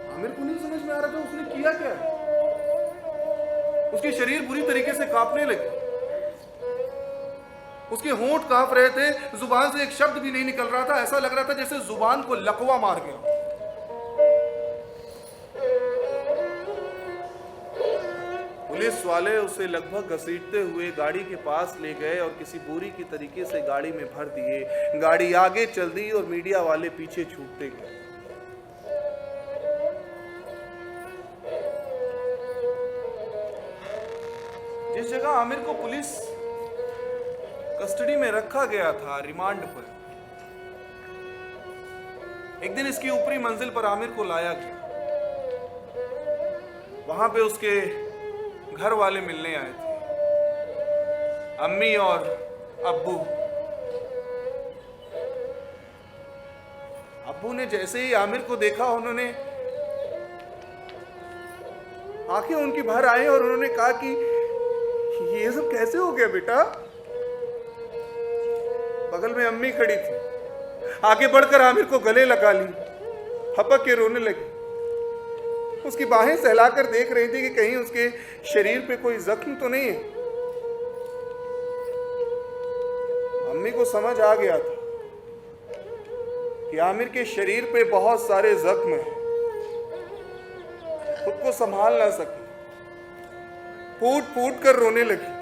आमिर को नहीं समझ में आ रहा था उसने किया क्या है। उसके शरीर बुरी तरीके से कांपने लगे। उसके होंठ कांप रहे थे, जुबान से एक शब्द भी नहीं निकल रहा था। ऐसा लग रहा था जैसे जुबान को लकवा मार गया। पुलिस वाले उसे लगभग घसीटते हुए गाड़ी के पास ले गए और किसी बोरी की तरीके से गाड़ी में भर दिए। गाड़ी आगे चल दी और मीडिया वाले पीछे छूटते गए। जिस जगह आमिर को पुलिस कस्टडी में रखा गया था, रिमांड पर, एक दिन इसकी ऊपरी मंजिल पर आमिर को लाया गया। वहां पे उसके घर वाले मिलने आए थे, अम्मी और अब्बू। अब्बू ने जैसे ही आमिर को देखा, उन्होंने आंखें उनकी भर आई और उन्होंने कहा कि ये सब कैसे हो गया बेटा। बगल में अम्मी खड़ी थी, आगे बढ़कर आमिर को गले लगा ली, हपक के रोने लगी। उसकी बाहें सहलाकर देख रही थी कि कहीं उसके शरीर पे कोई जख्म तो नहीं है। अम्मी को समझ आ गया था कि आमिर के शरीर पे बहुत सारे जख्म हैं। खुद को संभाल ना सकी, फूट फूट कर रोने लगी।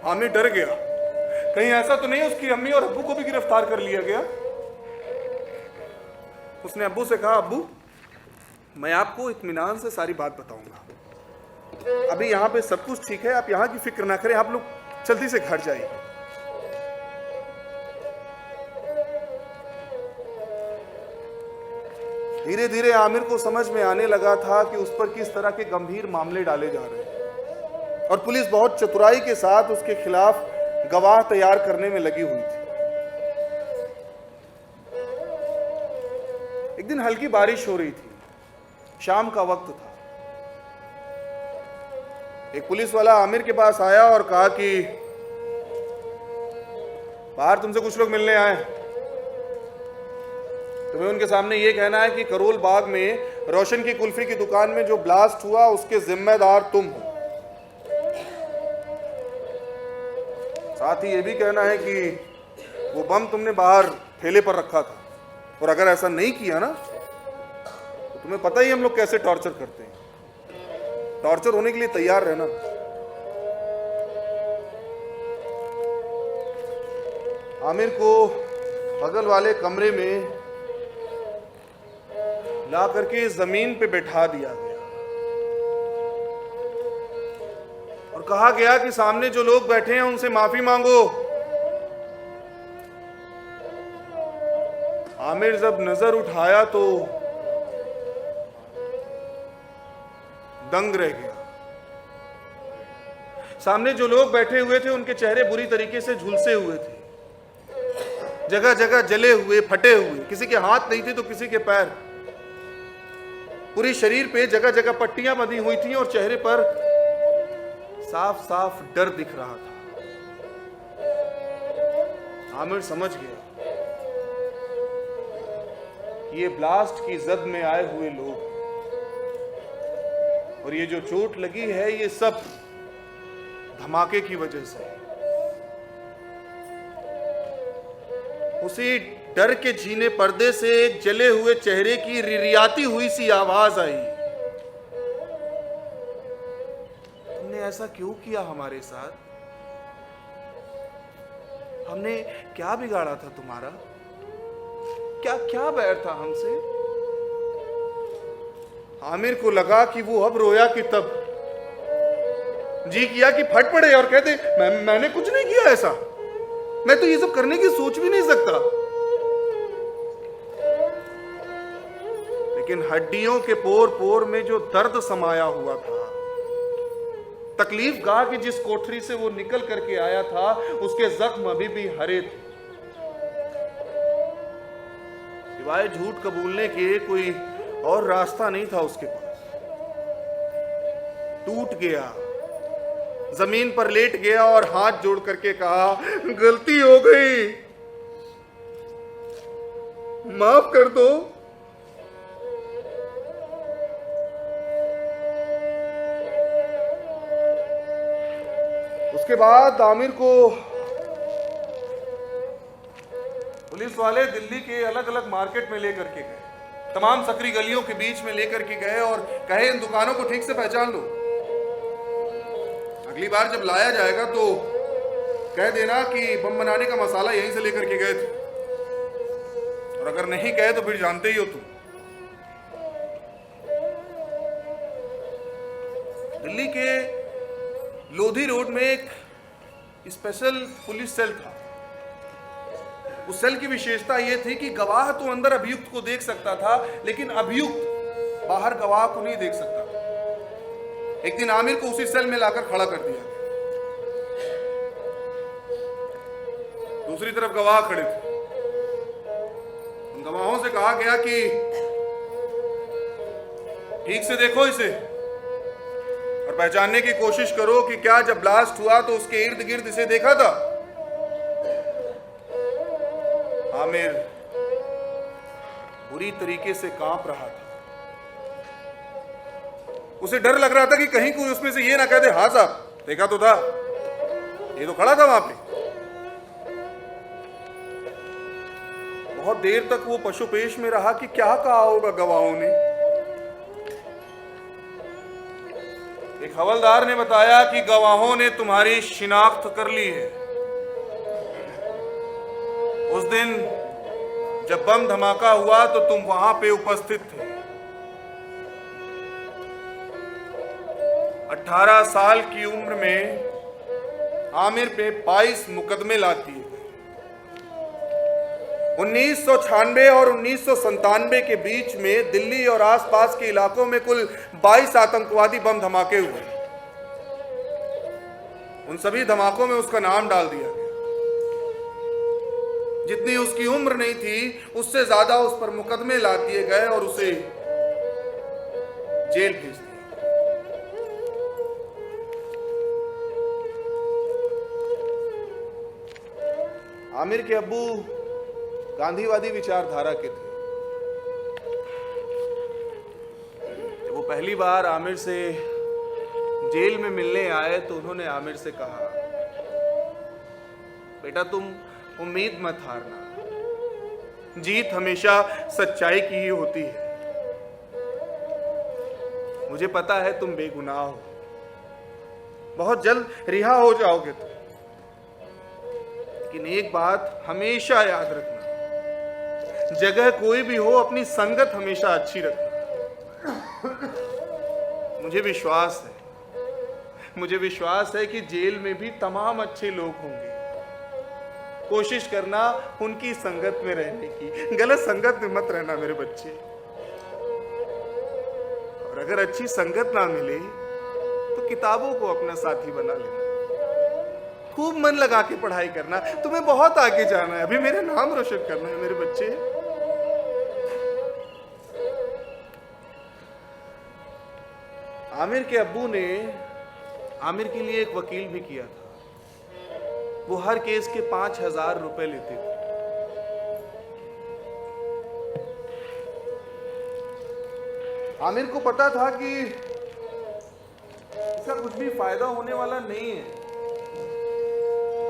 आमिर डर गया, कहीं ऐसा तो नहीं उसकी अम्मी और अब्बू को भी गिरफ्तार कर लिया गया। उसने अब्बू से कहा, अब्बू मैं आपको इत्मीनान से सारी बात बताऊंगा। अभी यहाँ पे सब कुछ ठीक है, आप यहाँ की फिक्र ना करें, आप लोग जल्दी से घर जाइए। धीरे धीरे आमिर को समझ में आने लगा था कि उस पर किस तरह के गंभीर मामले डाले जा रहे हैं और पुलिस बहुत चतुराई के साथ उसके खिलाफ गवाह तैयार करने में लगी हुई थी। एक दिन हल्की बारिश हो रही थी, शाम का वक्त था। एक पुलिस वाला आमिर के पास आया और कहा कि बाहर तुमसे कुछ लोग मिलने आए, तुम्हें उनके सामने यह कहना है कि करोल बाग में रोशन की कुल्फी की दुकान में जो ब्लास्ट हुआ उसके जिम्मेदार तुम हो। साथ ही यह भी कहना है कि वो बम तुमने बाहर ठेले पर रखा था और अगर ऐसा नहीं किया ना तो तुम्हें पता ही हम लोग कैसे टॉर्चर करते हैं। टॉर्चर होने के लिए तैयार रहना। आमिर को बगल वाले कमरे में ला करके जमीन पे बैठा दिया गया और कहा गया कि सामने जो लोग बैठे हैं उनसे माफी मांगो। आमिर जब नजर उठाया तो दंग रह गया। सामने जो लोग बैठे हुए थे उनके चेहरे बुरी तरीके से झुलसे हुए थे, जगह जगह जले हुए, फटे हुए, किसी के हाथ नहीं थे तो किसी के पैर। पूरी शरीर पे जगह जगह पट्टियां बंधी हुई थी और चेहरे पर साफ साफ डर दिख रहा था। आमिर समझ गया कि ये ब्लास्ट की जद में आए हुए लोग और ये जो चोट लगी है ये सब धमाके की वजह से। उसी डर के जीने पर्दे से एक जले हुए चेहरे की रिरियाती हुई सी आवाज आई, तुमने ऐसा क्यों किया हमारे साथ? हमने क्या बिगाड़ा था तुम्हारा? क्या क्या बैर था हमसे? आमिर को लगा कि वो अब रोया कि तब। जी किया कि फट पड़े और कहते मैंने कुछ नहीं किया ऐसा, मैं तो ये सब करने की सोच भी नहीं सकता। लेकिन हड्डियों के पोर पोर में जो दर्द समाया हुआ था, तकलीफ गाह की जिस कोठरी से वो निकल करके आया था, उसके जख्म अभी भी हरे थे। सिवाय झूठ कबूलने के कोई और रास्ता नहीं था उसके पास। टूट गया, जमीन पर लेट गया और हाथ जोड़ करके कहा, गलती हो गई, माफ कर दो। उसके बाद आमिर को पुलिस वाले दिल्ली के अलग अलग मार्केट में लेकर के गए, तमाम सकरी गलियों के बीच में लेकर के गए और कहे इन दुकानों को ठीक से पहचान लो। अगली बार जब लाया जाएगा तो कह देना कि बम बनाने का मसाला यहीं से लेकर के गए थे, और अगर नहीं कहे तो फिर जानते ही हो तुम। दिल्ली के लोधी रोड में एक स्पेशल पुलिस सेल था। उस सेल की विशेषता यह थी कि गवाह तो अंदर अभियुक्त को देख सकता था, लेकिन अभियुक्त बाहर गवाह को नहीं देख सकता था। एक दिन आमिर को उसी सेल में लाकर खड़ा कर दिया। दूसरी तरफ गवाह खड़े थे। उन गवाहों से कहा गया कि ठीक से देखो इसे और पहचानने की कोशिश करो कि क्या जब ब्लास्ट हुआ तो उसके इर्द गिर्द इसे देखा था। आमिर बुरी तरीके से कांप रहा था। उसे डर लग रहा था कि कहीं कोई उसमें से ये ना कह दे, हाँ साहब देखा तो था, ये तो खड़ा था वहां पे। बहुत देर तक वो पशुपेश में रहा कि क्या कहा होगा गवाहों ने। एक हवलदार ने बताया कि गवाहों ने तुम्हारी शिनाख्त कर ली है। उस दिन जब बम धमाका हुआ तो तुम वहां पे उपस्थित थे। 18 साल की उम्र में आमिर पे 22 मुकदमे लाती है। 1996 और 1997 के बीच में दिल्ली और आसपास के इलाकों में कुल 22 आतंकवादी बम धमाके हुए। उन सभी धमाकों में उसका नाम डाल दिया गया। जितनी उसकी उम्र नहीं थी उससे ज्यादा उस पर मुकदमे ला दिए गए और उसे जेल भेज दिया। आमिर के अब्बू गांधीवादी विचारधारा के थे। जब वो पहली बार आमिर से जेल में मिलने आए तो उन्होंने आमिर से कहा, बेटा तुम उम्मीद मत हारना, जीत हमेशा सच्चाई की ही होती है। मुझे पता है तुम बेगुनाह हो, बहुत जल्द रिहा हो जाओगे तुम, लेकिन एक बात हमेशा याद रखना, जगह कोई भी हो अपनी संगत हमेशा अच्छी रखना। मुझे विश्वास है कि जेल में भी तमाम अच्छे लोग होंगे। कोशिश करना उनकी संगत में रहने की, गलत संगत में मत रहना मेरे बच्चे। और अगर अच्छी संगत ना मिले तो किताबों को अपना साथी बना लेना। खूब मन लगा के पढ़ाई करना, तुम्हें बहुत आगे जाना है, अभी मेरे नाम रोशन करना है मेरे बच्चे। आमिर के अब्बू ने आमिर के लिए एक वकील भी किया था। वो हर केस के 5,000 रुपए लेते थे। आमिर को पता था कि इसका कुछ भी फायदा होने वाला नहीं है।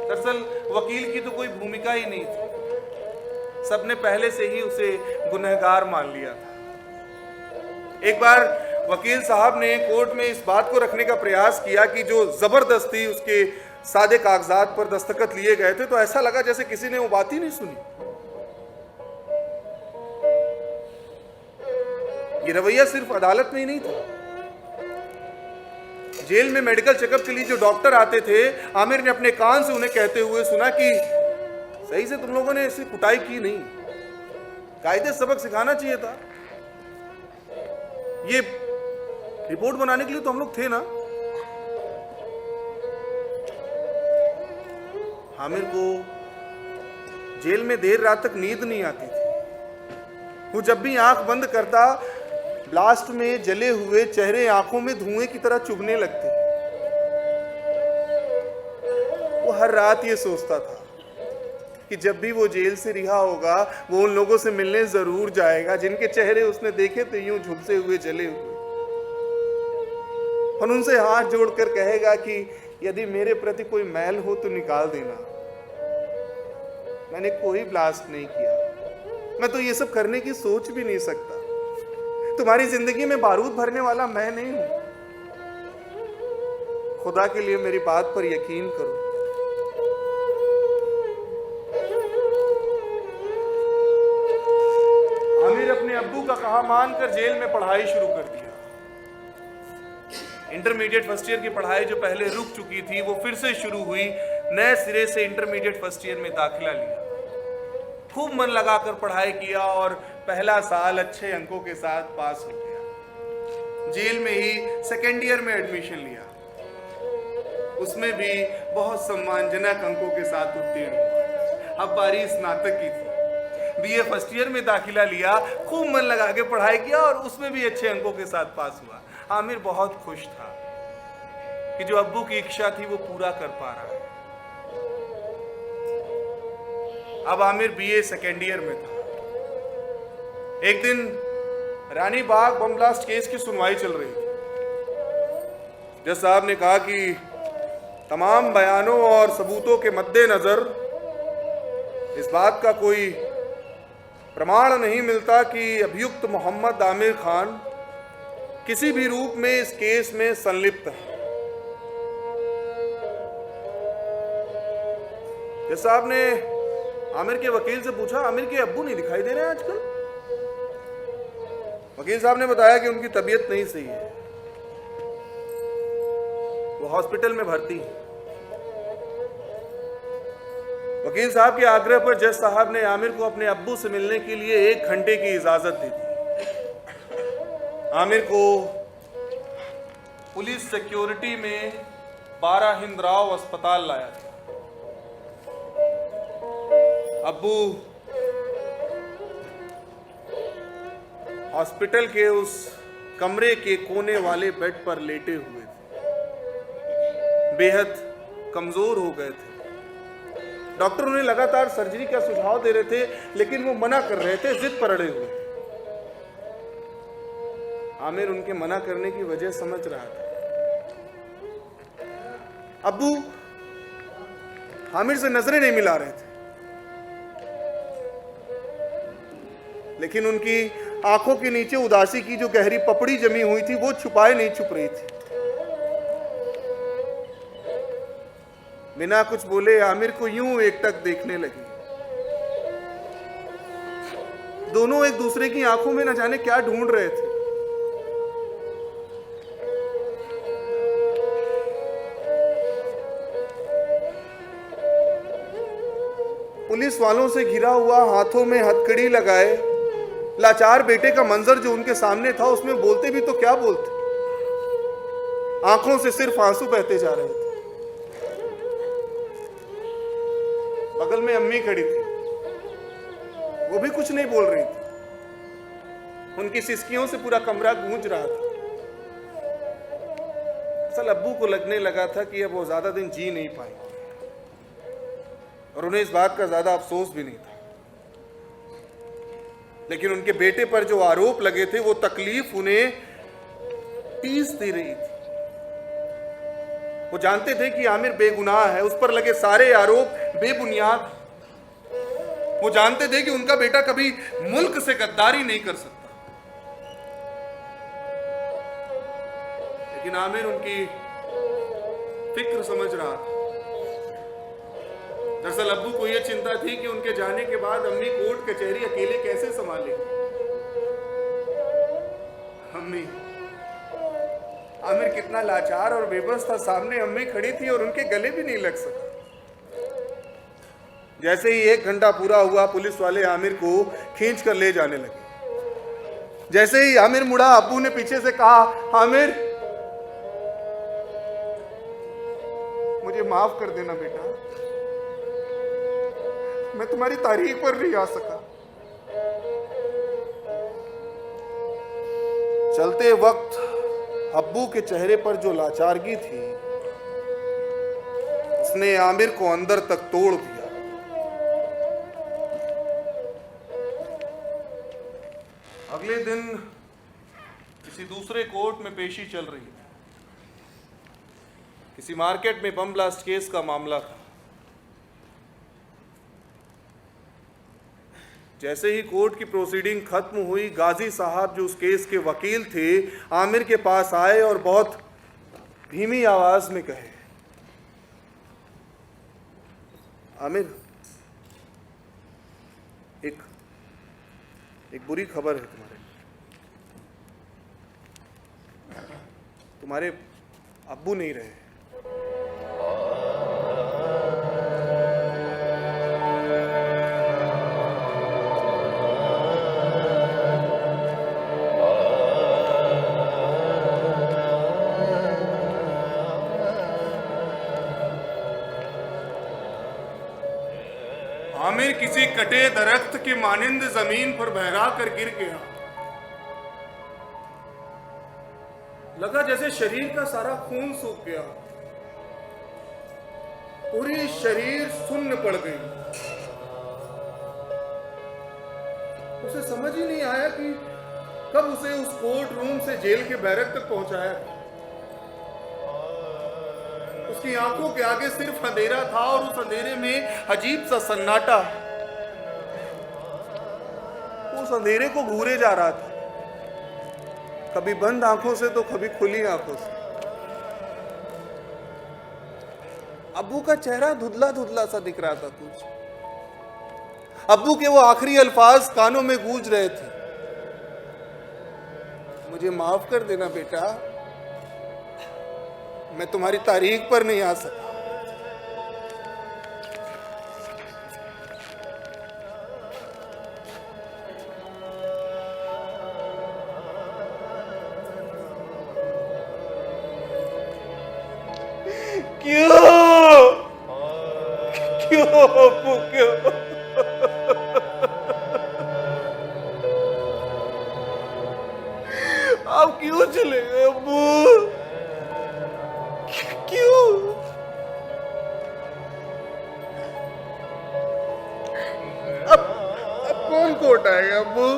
दरअसल वकील की तो कोई भूमिका ही नहीं थी, सबने पहले से ही उसे गुनहगार मान लिया था। एक बार वकील साहब ने कोर्ट में इस बात को रखने का प्रयास किया कि जो जबरदस्ती उसके सादे कागजात पर दस्तखत लिए गए थे, तो ऐसा लगा जैसे किसी ने वो बात ही नहीं सुनी। ये रवैया सिर्फ अदालत में ही नहीं था, जेल में मेडिकल चेकअप के लिए जो डॉक्टर आते थे, आमिर ने अपने कान से उन्हें कहते हुए सुना कि सही से तुम लोगों ने ऐसी कुटाई की नहीं, कायदे सबक सिखाना चाहिए था। ये रिपोर्ट बनाने के लिए तो हम लोग थे ना। आमिर को जेल में देर रात तक नींद नहीं आती थी। वो जब भी आंख बंद करता, ब्लास्ट में जले हुए चेहरे आंखों में धुएं की तरह चुभने लगते। वो हर रात ये सोचता था कि जब भी वो जेल से रिहा होगा, वो उन लोगों से मिलने जरूर जाएगा जिनके चेहरे उसने देखे थे यूं झुलसे हुए, जले हुए, और उनसे हाथ जोड़कर कहेगा कि यदि मेरे प्रति कोई मैल हो तो निकाल देना। मैंने कोई ब्लास्ट नहीं किया, मैं तो ये सब करने की सोच भी नहीं सकता। तुम्हारी जिंदगी में बारूद भरने वाला मैं नहीं हूं। खुदा के लिए मेरी बात पर यकीन करो। आमिर अपने अब्बू का कहा मानकर जेल में पढ़ाई शुरू कर दिया। इंटरमीडिएट फर्स्ट ईयर की पढ़ाई जो पहले रुक चुकी थी वो फिर से शुरू हुई। नए सिरे से इंटरमीडिएट फर्स्ट ईयर में दाखिला लिया। खूब मन लगाकर पढ़ाई किया और पहला साल अच्छे अंकों के साथ पास हो गया। जेल में ही सेकेंड ईयर में एडमिशन लिया, उसमें भी बहुत सम्मानजनक अंकों के साथ उत्तीर्ण हुआ। अब बारी स्नातक की थी। बीए फर्स्ट ईयर में दाखिला लिया, खूब मन लगा के पढ़ाई किया और उसमें भी अच्छे अंकों के साथ पास हुआ। आमिर बहुत खुश था कि जो अब्बू की इच्छा थी वो पूरा कर पा रहा है। अब आमिर बीए सेकेंड ईयर में था। एक दिन रानी बाग बम ब्लास्ट केस की सुनवाई चल रही थी। जज साहब ने कहा कि तमाम बयानों और सबूतों के मद्देनजर इस बात का कोई प्रमाण नहीं मिलता कि अभियुक्त मोहम्मद आमिर खान किसी भी रूप में इस केस में संलिप्त है। जज साहब ने आमिर के वकील से पूछा, आमिर के अब्बू नहीं दिखाई दे रहे हैं आजकल? वकील साहब ने बताया कि उनकी तबीयत नहीं सही है, वो हॉस्पिटल में भर्ती है। वकील साहब के आग्रह पर जज साहब ने आमिर को अपने अब्बू से मिलने के लिए 1 घंटे की इजाजत दी थी। आमिर को पुलिस सिक्योरिटी में 12 हिंदराव अस्पताल लाया था। अब्बू हॉस्पिटल के उस कमरे के कोने वाले बेड पर लेटे हुए थे, बेहद कमजोर हो गए थे। डॉक्टर उन्हें लगातार सर्जरी का सुझाव दे रहे थे, लेकिन वो मना कर रहे थे, जिद पर अड़े हुए थे। आमिर उनके मना करने की वजह समझ रहा था। अब्बू आमिर से नजरें नहीं मिला रहे थे, लेकिन उनकी आंखों के नीचे उदासी की जो गहरी पपड़ी जमी हुई थी वो छुपाए नहीं छुप रही थी। बिना कुछ बोले आमिर को यूं एकटक देखने लगी। दोनों एक दूसरे की आंखों में न जाने क्या ढूंढ रहे थे। पुलिस वालों से घिरा हुआ, हाथों में हथकड़ी लगाए लाचार बेटे का मंजर जो उनके सामने था, उसमें बोलते भी तो क्या बोलते, आंखों से सिर्फ आंसू बहते जा रहे थे। बगल में अम्मी खड़ी थी, वो भी कुछ नहीं बोल रही थी। उनकी सिसकियों से पूरा कमरा गूंज रहा था। असल अब्बू को लगने लगा था कि अब वो ज्यादा दिन जी नहीं पाएंगे, और उन्हें इस बात का ज्यादा अफसोस भी नहीं था। लेकिन उनके बेटे पर जो आरोप लगे थे वो तकलीफ उन्हें टीस दे रही थी। वो जानते थे कि आमिर बेगुनाह है, उस पर लगे सारे आरोप बेबुनियाद। वो जानते थे कि उनका बेटा कभी मुल्क से गद्दारी नहीं कर सकता। लेकिन आमिर उनकी फिक्र समझ रहा था। दरअसल अब्बू को यह चिंता थी कि उनके जाने के बाद अम्मी कोर्ट कचहरी अकेले कैसे संभालेंगे। अम्मी, आमिर कितना लाचार और बेबस था। सामने अम्मी खड़ी थी और उनके गले भी नहीं लग सका। जैसे ही 1 घंटा पूरा हुआ, पुलिस वाले आमिर को खींच कर ले जाने लगे। जैसे ही आमिर मुड़ा, अब्बू ने पीछे से कहा, आमिर मुझे माफ कर देना बेटा, मैं तुम्हारी तारीख पर नहीं आ सका। चलते वक्त अब्बू के चेहरे पर जो लाचारगी थी, उसने आमिर को अंदर तक तोड़ दिया। अगले दिन किसी दूसरे कोर्ट में पेशी चल रही थी। किसी मार्केट में बम ब्लास्ट केस का मामला था। जैसे ही कोर्ट की प्रोसीडिंग खत्म हुई, गाजी साहब जो उस केस के वकील थे आमिर के पास आए और बहुत धीमी आवाज में कहे, आमिर, एक बुरी खबर है तुम्हारे अब्बू नहीं रहे। आमिर किसी कटे दरख्त के मानिंद जमीन पर बहरा कर गिर गया। लगा जैसे शरीर का सारा खून सूख गया, पूरी शरीर सुन्न पड़ गई। उसे समझ ही नहीं आया कि कब उसे उस कोर्ट रूम से जेल के बैरक तक पहुंचाया। उसकी आंखों के आगे सिर्फ अंधेरा था और उस अंधेरे में अजीब सा सन्नाटा। उस अंधेरे को घूरे जा रहा था, कभी बंद आंखों से तो कभी खुली आंखों से। अब्बू का चेहरा धुंधला धुंधला सा दिख रहा था कुछ। अब्बू के वो आखिरी अल्फाज कानों में गूंज रहे थे, मुझे माफ कर देना बेटा, मैं तुम्हारी तारीख पर नहीं आ सका। क्यों अब्बू, क्यों? आप क्यों चले गए अब्बू? क्यों? अब कौन कोर्ट आएगा अब्बू?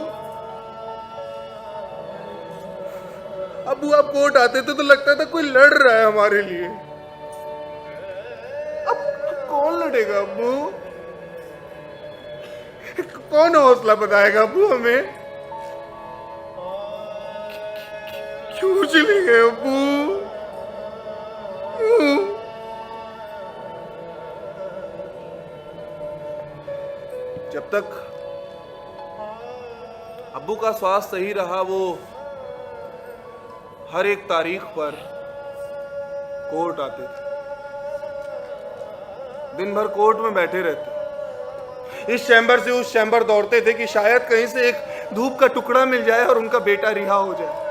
अब्बू आप कोर्ट आते थे तो लगता था कोई लड़ रहा है हमारे लिए। अब कौन लड़ेगा अब्बू? कौन हौसला बताएगा अब्बू हमें? क्यों चले गए अब्बू? जब तक अब्बू का स्वास्थ्य सही रहा, वो हर एक तारीख पर कोर्ट आते थे, दिन भर कोर्ट में बैठे रहते, इस चैम्बर से उस चैम्बर दौड़ते थे कि शायद कहीं से एक धूप का टुकड़ा मिल जाए और उनका बेटा रिहा हो जाए।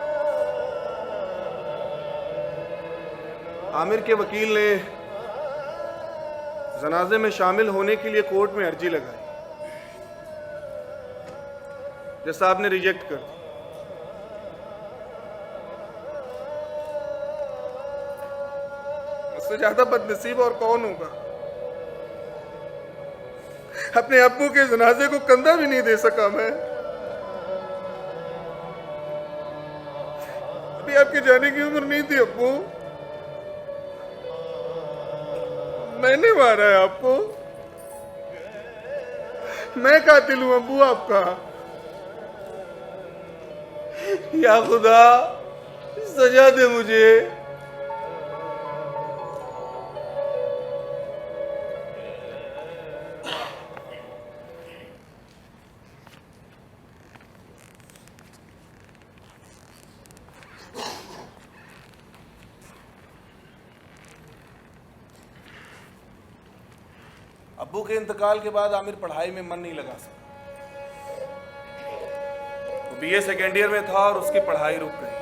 आमिर के वकील ने जनाजे में शामिल होने के लिए कोर्ट में अर्जी लगाई। जज साहब ने रिजेक्ट कर दी। मुझसे ज्यादा बदनसीब और कौन होगा? अपने अब्बू के जनाजे को कंधा भी नहीं दे सका मैं। अभी आपके जाने की उम्र नहीं थी अब्बू, मैंने मारा है आपको। मैं कातिल हूं अब्बू आपका। या खुदा सजा दे मुझे। अब्बू के इंतकाल के बाद आमिर पढ़ाई में मन नहीं लगा सका। वो बीए सेकेंड ईयर में था और उसकी पढ़ाई रुक गई।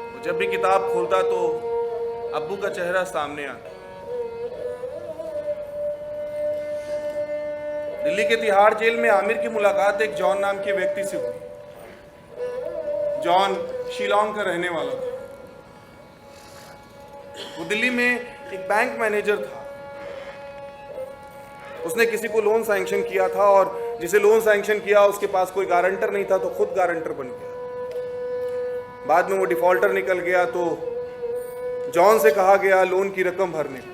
वो जब भी किताब खोलता तो अब्बू का चेहरा सामने आता। दिल्ली के तिहाड़ जेल में आमिर की मुलाकात एक जॉन नाम के व्यक्ति से हुई। जॉन शिलोंग का रहने वाला था। वो दिल्ली में एक बैंक मैनेजर था। उसने किसी को लोन सैंक्शन किया था और जिसे लोन सैंक्शन किया उसके पास कोई गारंटर नहीं था तो खुद गारंटर बन गया। बाद में वो डिफॉल्टर निकल गया तो जॉन से कहा गया लोन की रकम भरने को।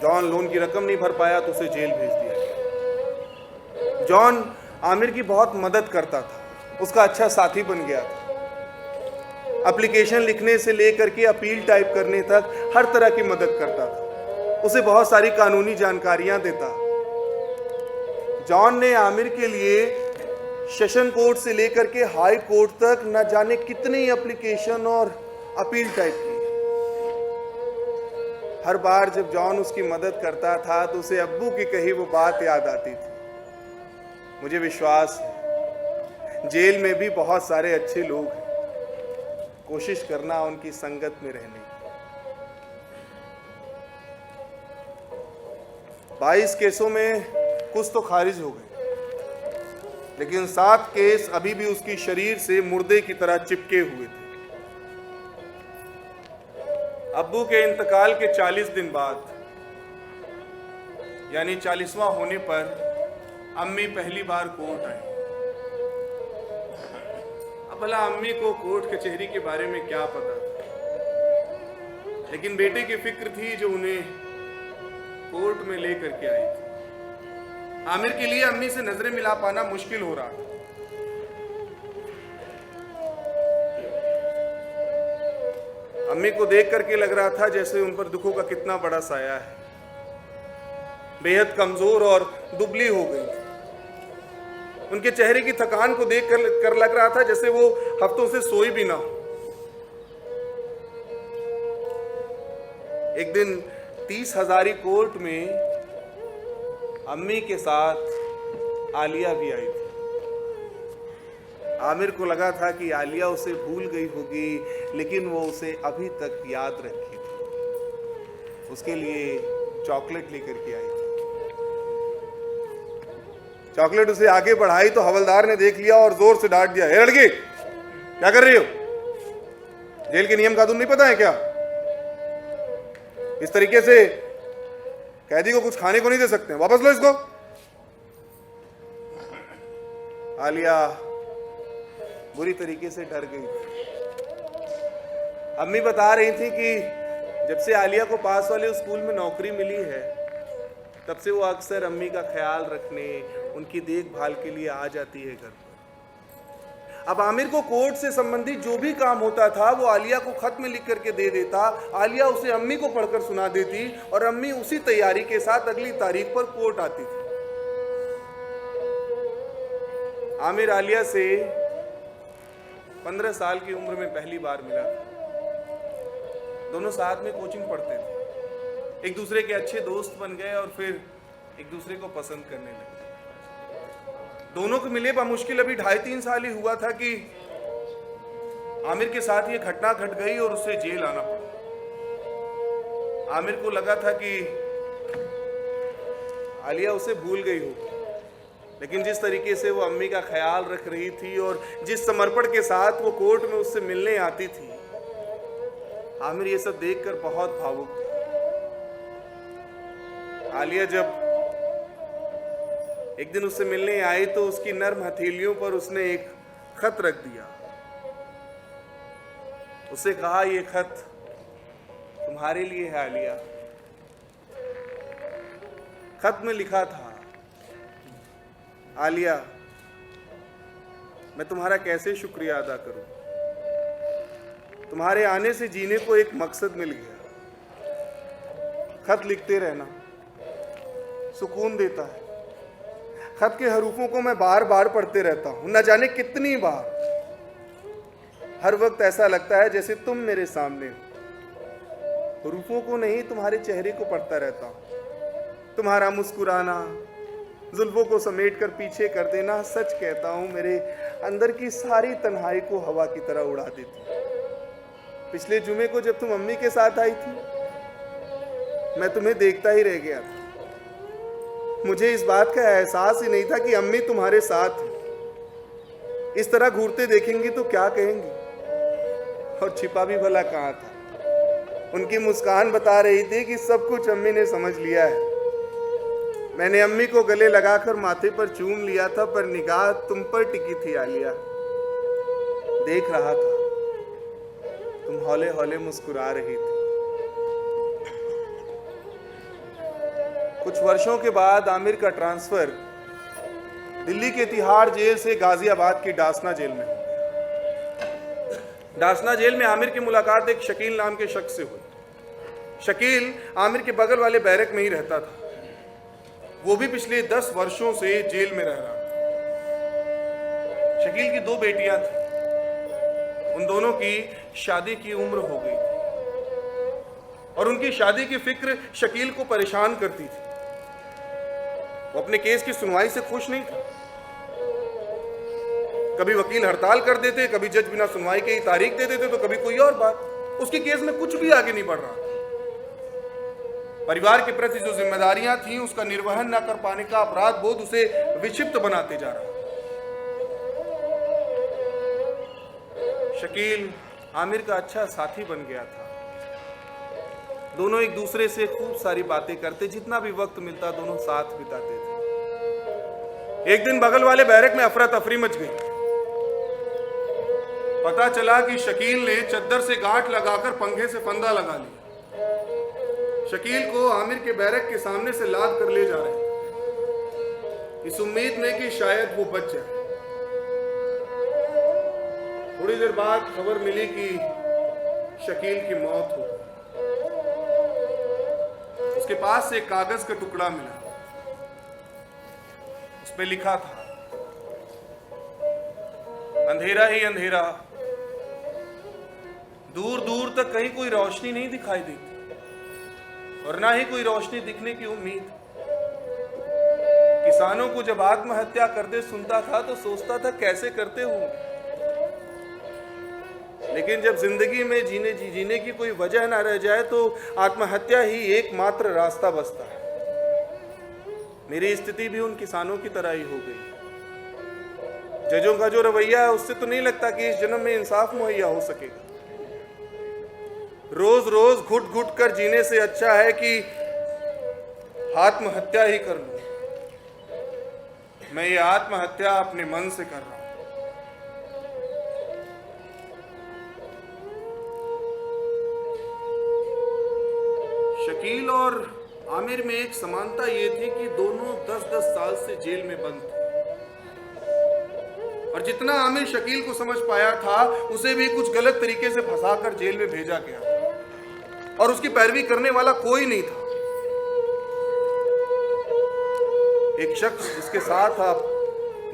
जॉन लोन की रकम नहीं भर पाया तो उसे जेल भेज दिया गया। जॉन आमिर की बहुत मदद करता था, उसका अच्छा साथी बन गया था। एप्लीकेशन लिखने से लेकर के अपील टाइप करने तक हर तरह की मदद करता था, उसे बहुत सारी कानूनी जानकारियां देता। जॉन ने आमिर के लिए सेशन कोर्ट से लेकर के हाई कोर्ट तक न जाने कितनी एप्लीकेशन और अपील टाइप की। हर बार जब जॉन उसकी मदद करता था तो उसे अब्बू की कही वो बात याद आती थी। मुझे विश्वास है जेल में भी बहुत सारे अच्छे लोग हैं, कोशिश करना उनकी संगत में रहने की। 22 केसों में कुछ तो खारिज हो गए, लेकिन 7 केस अभी भी उसकी शरीर से मुर्दे की तरह चिपके हुए थे। अब्बू के इंतकाल के 40 दिन बाद, यानी 40वां होने पर अम्मी पहली बार कोर्ट आई। अब भला अम्मी को कोर्ट कचहरी के बारे में क्या पता था, लेकिन बेटे की फिक्र थी जो उन्हें कोर्ट में लेकर के आई थी। आमिर के लिए अम्मी से नजरें मिला पाना मुश्किल हो रहा था। अम्मी को देख करके लग रहा था जैसे उन पर दुखों का कितना बड़ा साया है। बेहद कमजोर और दुबली हो गई थी। उनके चेहरे की थकान को देख कर लग रहा था जैसे वो हफ्तों से सोई भी ना हो। एक दिन 30 हजारी कोर्ट में अम्मी के साथ आलिया भी आई थी। आमिर को लगा था कि आलिया उसे भूल गई होगी, लेकिन वो उसे अभी तक याद रखी थी। उसके लिए चॉकलेट लेकर के आई थी। चॉकलेट उसे आगे बढ़ाई तो हवलदार ने देख लिया और जोर से डांट दिया, हे लड़की, क्या कर रही हो? जेल के नियम कानून नहीं पता है क्या? इस तरीके से कैदी को कुछ खाने को नहीं दे सकते, वापस लो इसको। आलिया बुरी तरीके से डर गई थी। अम्मी बता रही थी कि जब से आलिया को पास वाले स्कूल में नौकरी मिली है, तब से वो अक्सर अम्मी का ख्याल रखने, उनकी देखभाल के लिए आ जाती है घर पर। अब आमिर को कोर्ट से संबंधित जो भी काम होता था वो आलिया को खत में लिख करके दे देता। आलिया उसे अम्मी को पढ़कर सुना देती और अम्मी उसी तैयारी के साथ अगली तारीख पर कोर्ट आती थी। आमिर आलिया से 15 साल की उम्र में पहली बार मिला था। दोनों साथ में कोचिंग पढ़ते थे, एक दूसरे के अच्छे दोस्त बन गए और फिर एक दूसरे को पसंद करने लगे। दोनों को मिले मुश्किल अभी 2.5-3 साल ही हुआ था कि आमिर के साथ ये घटना घट गई और उसे जेल आना पड़ा। आमिर को लगा था कि आलिया उसे भूल गई हो, लेकिन जिस तरीके से वो अम्मी का ख्याल रख रही थी और जिस समर्पण के साथ वो कोर्ट में उससे मिलने आती थी, आमिर ये सब देखकर बहुत भावुक था। आलिया जब एक दिन उससे मिलने आई तो उसकी नर्म हथेलियों पर उसने एक खत रख दिया। उससे कहा, ये खत तुम्हारे लिए है आलिया। खत में लिखा था, आलिया, मैं तुम्हारा कैसे शुक्रिया अदा करूं। तुम्हारे आने से जीने को एक मकसद मिल गया। खत लिखते रहना सुकून देता है। खत के हरूफों को मैं बार बार पढ़ते रहता हूं, न जाने कितनी बार। हर वक्त ऐसा लगता है जैसे तुम मेरे सामने हो। हरूफों को नहीं, तुम्हारे चेहरे को पढ़ता रहता हूं। तुम्हारा मुस्कुराना, जुल्फों को समेट कर पीछे कर देना, सच कहता हूं मेरे अंदर की सारी तन्हाई को हवा की तरह उड़ा देती। पिछले जुमे को जब तुम अम्मी के साथ आई थी, मैं तुम्हें देखता ही रह गया था। मुझे इस बात का एहसास ही नहीं था कि अम्मी तुम्हारे साथ है। इस तरह घूरते देखेंगी तो क्या कहेंगी, और छिपा भी भला कहाँ था। उनकी मुस्कान बता रही थी कि सब कुछ अम्मी ने समझ लिया है। मैंने अम्मी को गले लगाकर माथे पर चूम लिया था, पर निगाह तुम पर टिकी थी आलिया। देख रहा था तुम हौले हौले मुस्कुरा रही थी। कुछ वर्षों के बाद आमिर का ट्रांसफर दिल्ली के तिहाड़ जेल से गाजियाबाद की डासना जेल में हुआ। डासना जेल में आमिर की मुलाकात एक शकील नाम के शख्स से हुई। शकील आमिर के बगल वाले बैरक में ही रहता था। वो भी पिछले 10 वर्षों से जेल में रह रहा था। शकील की 2 बेटियां थी। उन दोनों की शादी की उम्र हो गई थी और उनकी शादी की फिक्र शकील को परेशान करती थी। वो अपने केस की सुनवाई से खुश नहीं था। कभी वकील हड़ताल कर देते, कभी जज बिना सुनवाई के ही तारीख दे देते, तो कभी कोई और बात। उसके केस में कुछ भी आगे नहीं बढ़ रहा था। परिवार के प्रति जो जिम्मेदारियां थीं, उसका निर्वहन न कर पाने का अपराध बोध उसे विक्षिप्त बनाते जा रहा। शकील आमिर का अच्छा साथी बन गया था। दोनों एक दूसरे से खूब सारी बातें करते, जितना भी वक्त मिलता दोनों साथ बिताते थे। एक दिन बगल वाले बैरक में अफरा तफरी मच गई। पता चला कि शकील ने चद्दर से गांठ लगाकर पंखे से फंदा लगा लिया। शकील को आमिर के बैरक के सामने से लाद कर ले जा रहे हैं, इस उम्मीद में कि शायद वो बच जाए। थोड़ी देर बाद खबर मिली कि शकील की मौत हो गई। उसके पास से एक कागज का टुकड़ा मिला। उस पे लिखा था, अंधेरा ही अंधेरा, दूर दूर तक कहीं कोई रोशनी नहीं दिखाई देती और ना ही कोई रोशनी दिखने की उम्मीद। किसानों को जब आत्महत्या करते सुनता था तो सोचता था कैसे करते होंगे, लेकिन जब जिंदगी में जीने की कोई वजह ना रह जाए तो आत्महत्या ही एकमात्र रास्ता बचता है। मेरी स्थिति भी उन किसानों की तरह ही हो गई। जजों का जो रवैया है उससे तो नहीं लगता कि इस जन्म में इंसाफ मुहैया हो सकेगा। रोज रोज घुट घुट कर जीने से अच्छा है कि आत्महत्या ही कर लूं। मैं ये आत्महत्या अपने मन से कर रहा हूं। शकील और आमिर में एक समानता ये थी कि दोनों 10-10 साल से जेल में बंद थे और जितना आमिर शकील को समझ पाया था, उसे भी कुछ गलत तरीके से फंसाकर जेल में भेजा गया और उसकी पैरवी करने वाला कोई नहीं था। एक शख्स जिसके साथ आप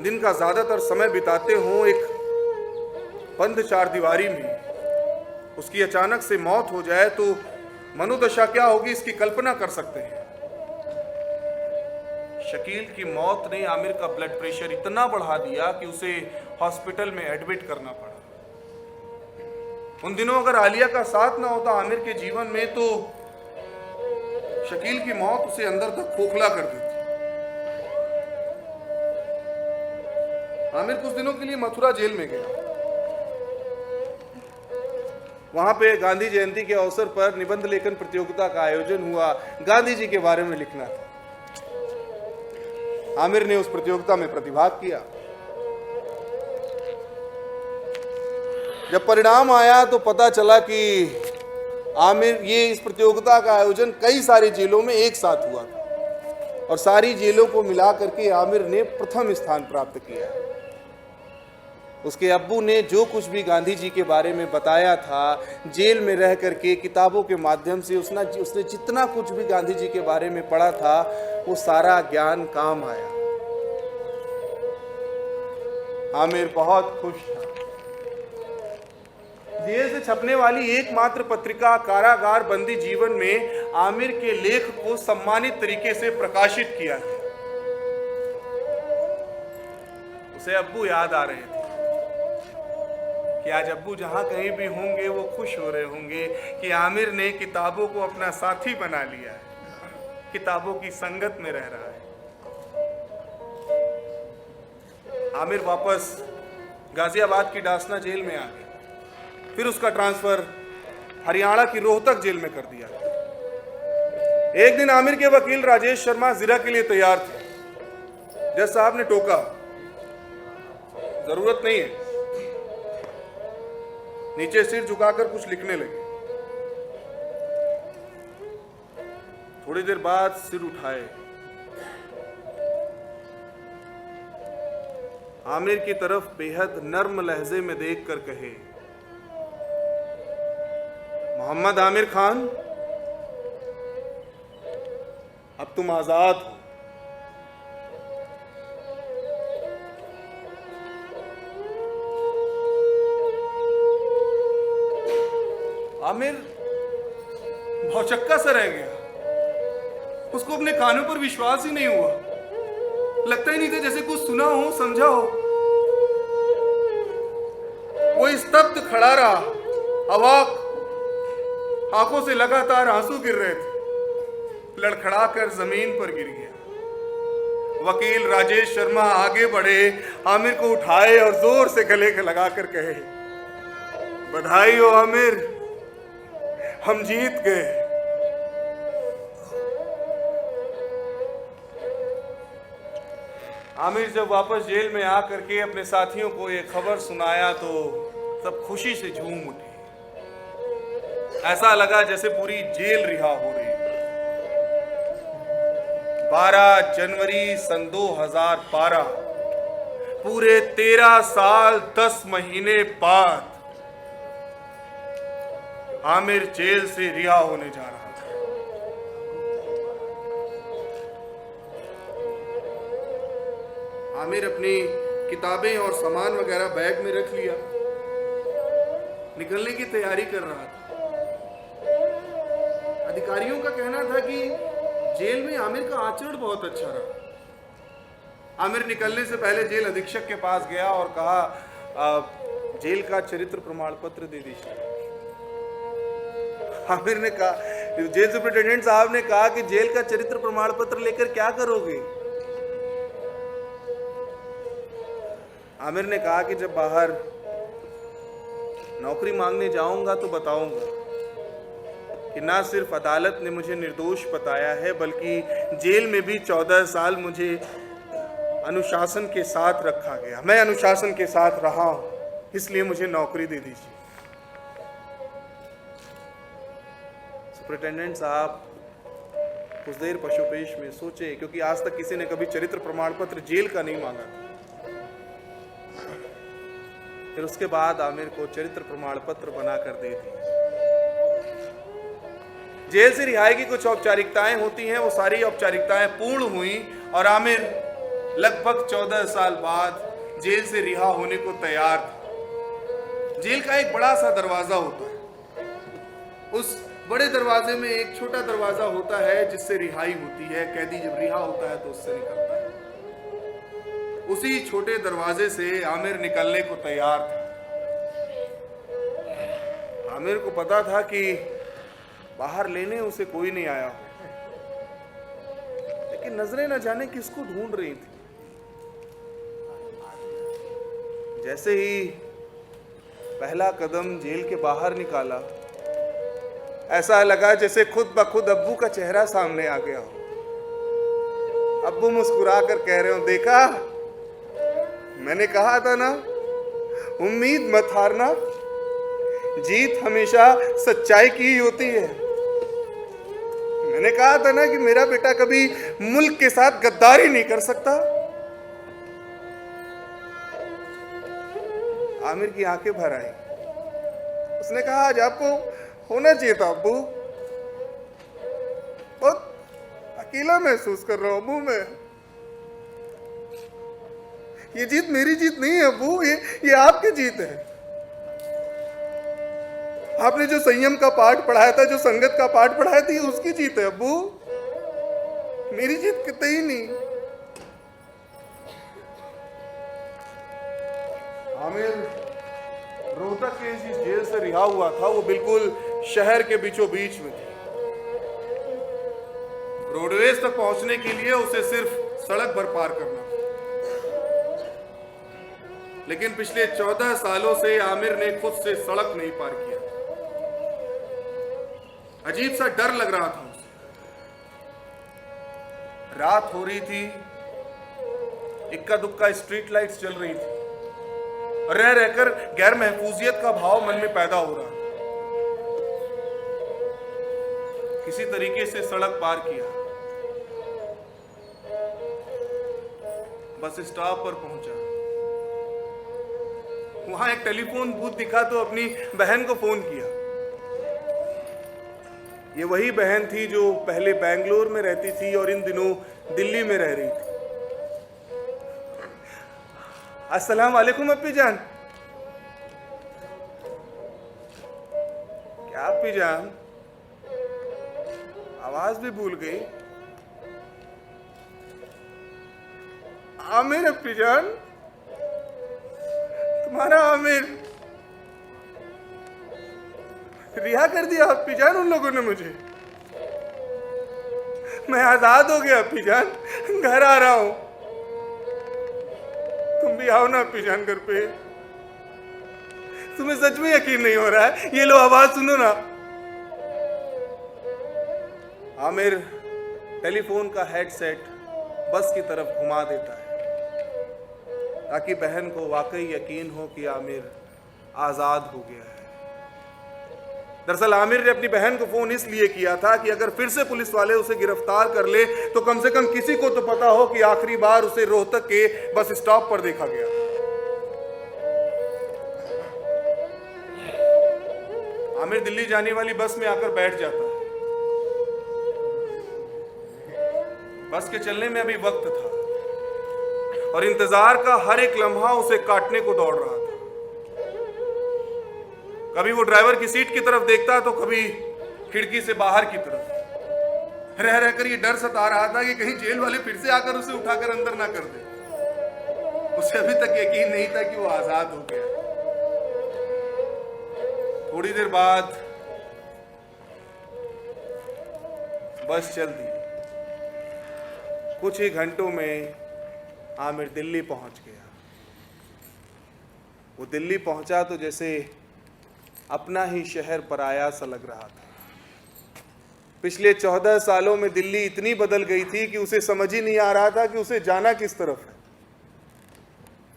दिन का ज्यादातर समय बिताते हो, एक बंद 4 दीवारी में उसकी अचानक से मौत हो जाए तो मनोदशा क्या होगी, इसकी कल्पना कर सकते हैं। शकील की मौत ने आमिर का ब्लड प्रेशर इतना बढ़ा दिया कि उसे हॉस्पिटल में एडमिट करना पड़ा। उन दिनों अगर आलिया का साथ ना होता आमिर के जीवन में तो शकील की मौत उसे अंदर तक खोखला कर देती। आमिर कुछ दिनों के लिए मथुरा जेल में गया। वहां पे गांधी जयंती के अवसर पर निबंध लेखन प्रतियोगिता का आयोजन हुआ। गांधी जी के बारे में लिखना था। आमिर ने उस प्रतियोगिता में प्रतिभाग किया। जब परिणाम आया तो पता चला कि आमिर इस प्रतियोगिता का आयोजन कई सारी जेलों में एक साथ हुआ था और सारी जेलों को मिला करके आमिर ने प्रथम स्थान प्राप्त किया। उसके अब्बू ने जो कुछ भी गांधी जी के बारे में बताया था, जेल में रह करके किताबों के माध्यम से उसने जितना कुछ भी गांधी जी के बारे में पढ़ा था वो सारा ज्ञान काम आया। आमिर बहुत खुश था। जेल से छपने वाली एकमात्र पत्रिका कारागार बंदी जीवन में आमिर के लेख को सम्मानित तरीके से प्रकाशित किया है। उसे अब्बू याद आ रहे थे कि आज अब्बू जहां कहीं भी होंगे वो खुश हो रहे होंगे कि आमिर ने किताबों को अपना साथी बना लिया है, किताबों की संगत में रह रहा है। आमिर वापस गाजियाबाद की डासना जेल में आ गया। फिर उसका ट्रांसफर हरियाणा की रोहतक जेल में कर दिया। एक दिन आमिर के वकील राजेश शर्मा जिरा के लिए तैयार थे। जज साहब ने टोका, जरूरत नहीं है। नीचे सिर झुकाकर कुछ लिखने लगे। थोड़ी देर बाद सिर उठाए, आमिर की तरफ बेहद नर्म लहजे में देखकर कहे, मोहम्मद आमिर खान, अब तुम आजाद हो। आमिर भौचक्का सा रह गया। उसको अपने कानों पर विश्वास ही नहीं हुआ। लगता ही नहीं था जैसे कुछ सुना हो, समझा हो। वो स्तब्ध खड़ा रहा, अवाक, आंखों से लगातार आंसू गिर रहे थे। लड़खड़ा कर जमीन पर गिर गया। वकील राजेश शर्मा आगे बढ़े, आमिर को उठाए और जोर से गले लगाकर कहे, बधाई हो आमिर, हम जीत गए। आमिर जब वापस जेल में आकर के अपने साथियों को ये खबर सुनाया तो सब खुशी से झूम उठे। ऐसा लगा जैसे पूरी जेल रिहा हो रही। 12 जनवरी सन 2012, पूरे 13 साल 10 महीने बाद आमिर जेल से रिहा होने जा रहा था। आमिर अपनी किताबें और सामान वगैरह बैग में रख लिया, निकलने की तैयारी कर रहा था। अधिकारियों का कहना था कि जेल में आमिर का आचरण बहुत अच्छा रहा। आमिर निकलने से पहले जेल अधीक्षक के पास गया और कहा, जेल का चरित्र प्रमाण पत्र दे दीजिए। आमिर ने कहा, जेल सुपरिटेंडेंट साहब ने कहा कि जेल का चरित्र प्रमाण पत्र लेकर क्या करोगे? आमिर ने कहा कि जब बाहर नौकरी मांगने जाऊंगा तो बताऊंगा कि ना सिर्फ अदालत ने मुझे निर्दोष बताया है, बल्कि जेल में भी 14 साल मुझे अनुशासन के साथ रखा गया। मैं अनुशासन के साथ रहा हूं, इसलिए मुझे नौकरी दे दीजिए। सुपरिटेंडेंट साहब कुछ देर पशुपेश में सोचे, क्योंकि आज तक किसी ने कभी चरित्र प्रमाण पत्र जेल का नहीं मांगा था। फिर उसके बाद आमिर को चरित्र प्रमाण पत्र बनाकर दे दिया। जेल से रिहाई की कुछ औपचारिकताएं होती हैं, वो सारी औपचारिकताएं पूर्ण हुई और आमिर लगभग 14 साल बाद जेल से रिहा होने को तैयार था। जेल का एक बड़ा सा दरवाजा होता है। उस बड़े दरवाजे में एक छोटा दरवाजा होता है जिससे रिहाई होती है। कैदी जब रिहा होता है तो उससे निकलता है। उसी छोटे दरवाजे से आमिर निकलने को तैयार था। आमिर को पता था कि बाहर लेने उसे कोई नहीं आया हो, लेकिन नजरें न जाने किसको ढूंढ रही थी। जैसे ही पहला कदम जेल के बाहर निकाला, ऐसा लगा जैसे खुद ब खुद अब्बू का चेहरा सामने आ गया हो। अब्बू मुस्कुरा कर कह रहे हो, देखा, मैंने कहा था ना, उम्मीद मत हारना, जीत हमेशा सच्चाई की ही होती है। मैंने कहा था ना कि मेरा बेटा कभी मुल्क के साथ गद्दारी नहीं कर सकता। आमिर की आंखें भर आई। उसने कहा, आज आपको होना चाहिए था अब्बू। बहुत अकेला महसूस कर रहा हूं अब्बू मैं। ये जीत मेरी जीत नहीं है अब्बू, ये आपकी जीत है। आपने जो संयम का पाठ पढ़ाया था, जो संगत का पाठ पढ़ाया था, ये उसकी जीत है अब्बू, मेरी जीत कतई नहीं। आमिर रोहतक के जिस जेल से रिहा हुआ था वो बिल्कुल शहर के बीचों बीच में थी। रोडवेज तक पहुंचने के लिए उसे सिर्फ सड़क भर पार करना था। लेकिन पिछले 14 सालों से आमिर ने खुद से सड़क नहीं पार किया। अजीब सा डर लग रहा था उसे। रात हो रही थी, इक्का दुक्का स्ट्रीट लाइट्स जल रही थी। रह रहकर गैर महफूजियत का भाव मन में पैदा हो रहा। किसी तरीके से सड़क पार किया, बस स्टॉप पर पहुंचा। वहां एक टेलीफोन बूथ दिखा तो अपनी बहन को फोन किया। ये वही बहन थी जो पहले बेंगलोर में रहती थी और इन दिनों दिल्ली में रह रही थी। अस्सलाम वालेकुम अप्पी जान। क्या अप्पी जान, आवाज भी भूल गई। आमिर अप्पी जान, तुम्हारा आमिर। रिहा कर दिया अप्पी जान उन लोगों ने मुझे। मैं आजाद हो गया अप्पी जान, घर आ रहा हूं। तुम भी आओ ना अप्पी जान घर पे। तुम्हें सच में यकीन नहीं हो रहा है? ये लो आवाज सुनो ना। आमिर टेलीफोन का हेडसेट बस की तरफ घुमा देता है ताकि बहन को वाकई यकीन हो कि आमिर आजाद हो गया है। दरअसल आमिर ने अपनी बहन को फोन इसलिए किया था कि अगर फिर से पुलिस वाले उसे गिरफ्तार कर ले तो कम से कम किसी को तो पता हो कि आखिरी बार उसे रोहतक के बस स्टॉप पर देखा गया। आमिर दिल्ली जाने वाली बस में आकर बैठ जाता है। बस के चलने में अभी वक्त था और इंतजार का हर एक लम्हा उसे काटने को दौड़ रहा था। कभी वो ड्राइवर की सीट की तरफ देखता तो कभी खिड़की से बाहर की तरफ। रह रहकर ये डर सता रहा था कि कहीं जेल वाले फिर से आकर उसे उठाकर अंदर ना कर दे। उसे अभी तक यकीन नहीं था कि वो आजाद हो गया। थोड़ी देर बाद बस चल दी। कुछ ही घंटों में आमिर दिल्ली पहुंच गया। वो दिल्ली पहुंचा तो जैसे अपना ही शहर पराया सा लग रहा था। पिछले 14 सालों में दिल्ली इतनी बदल गई थी कि उसे समझ ही नहीं आ रहा था कि उसे जाना किस तरफ है।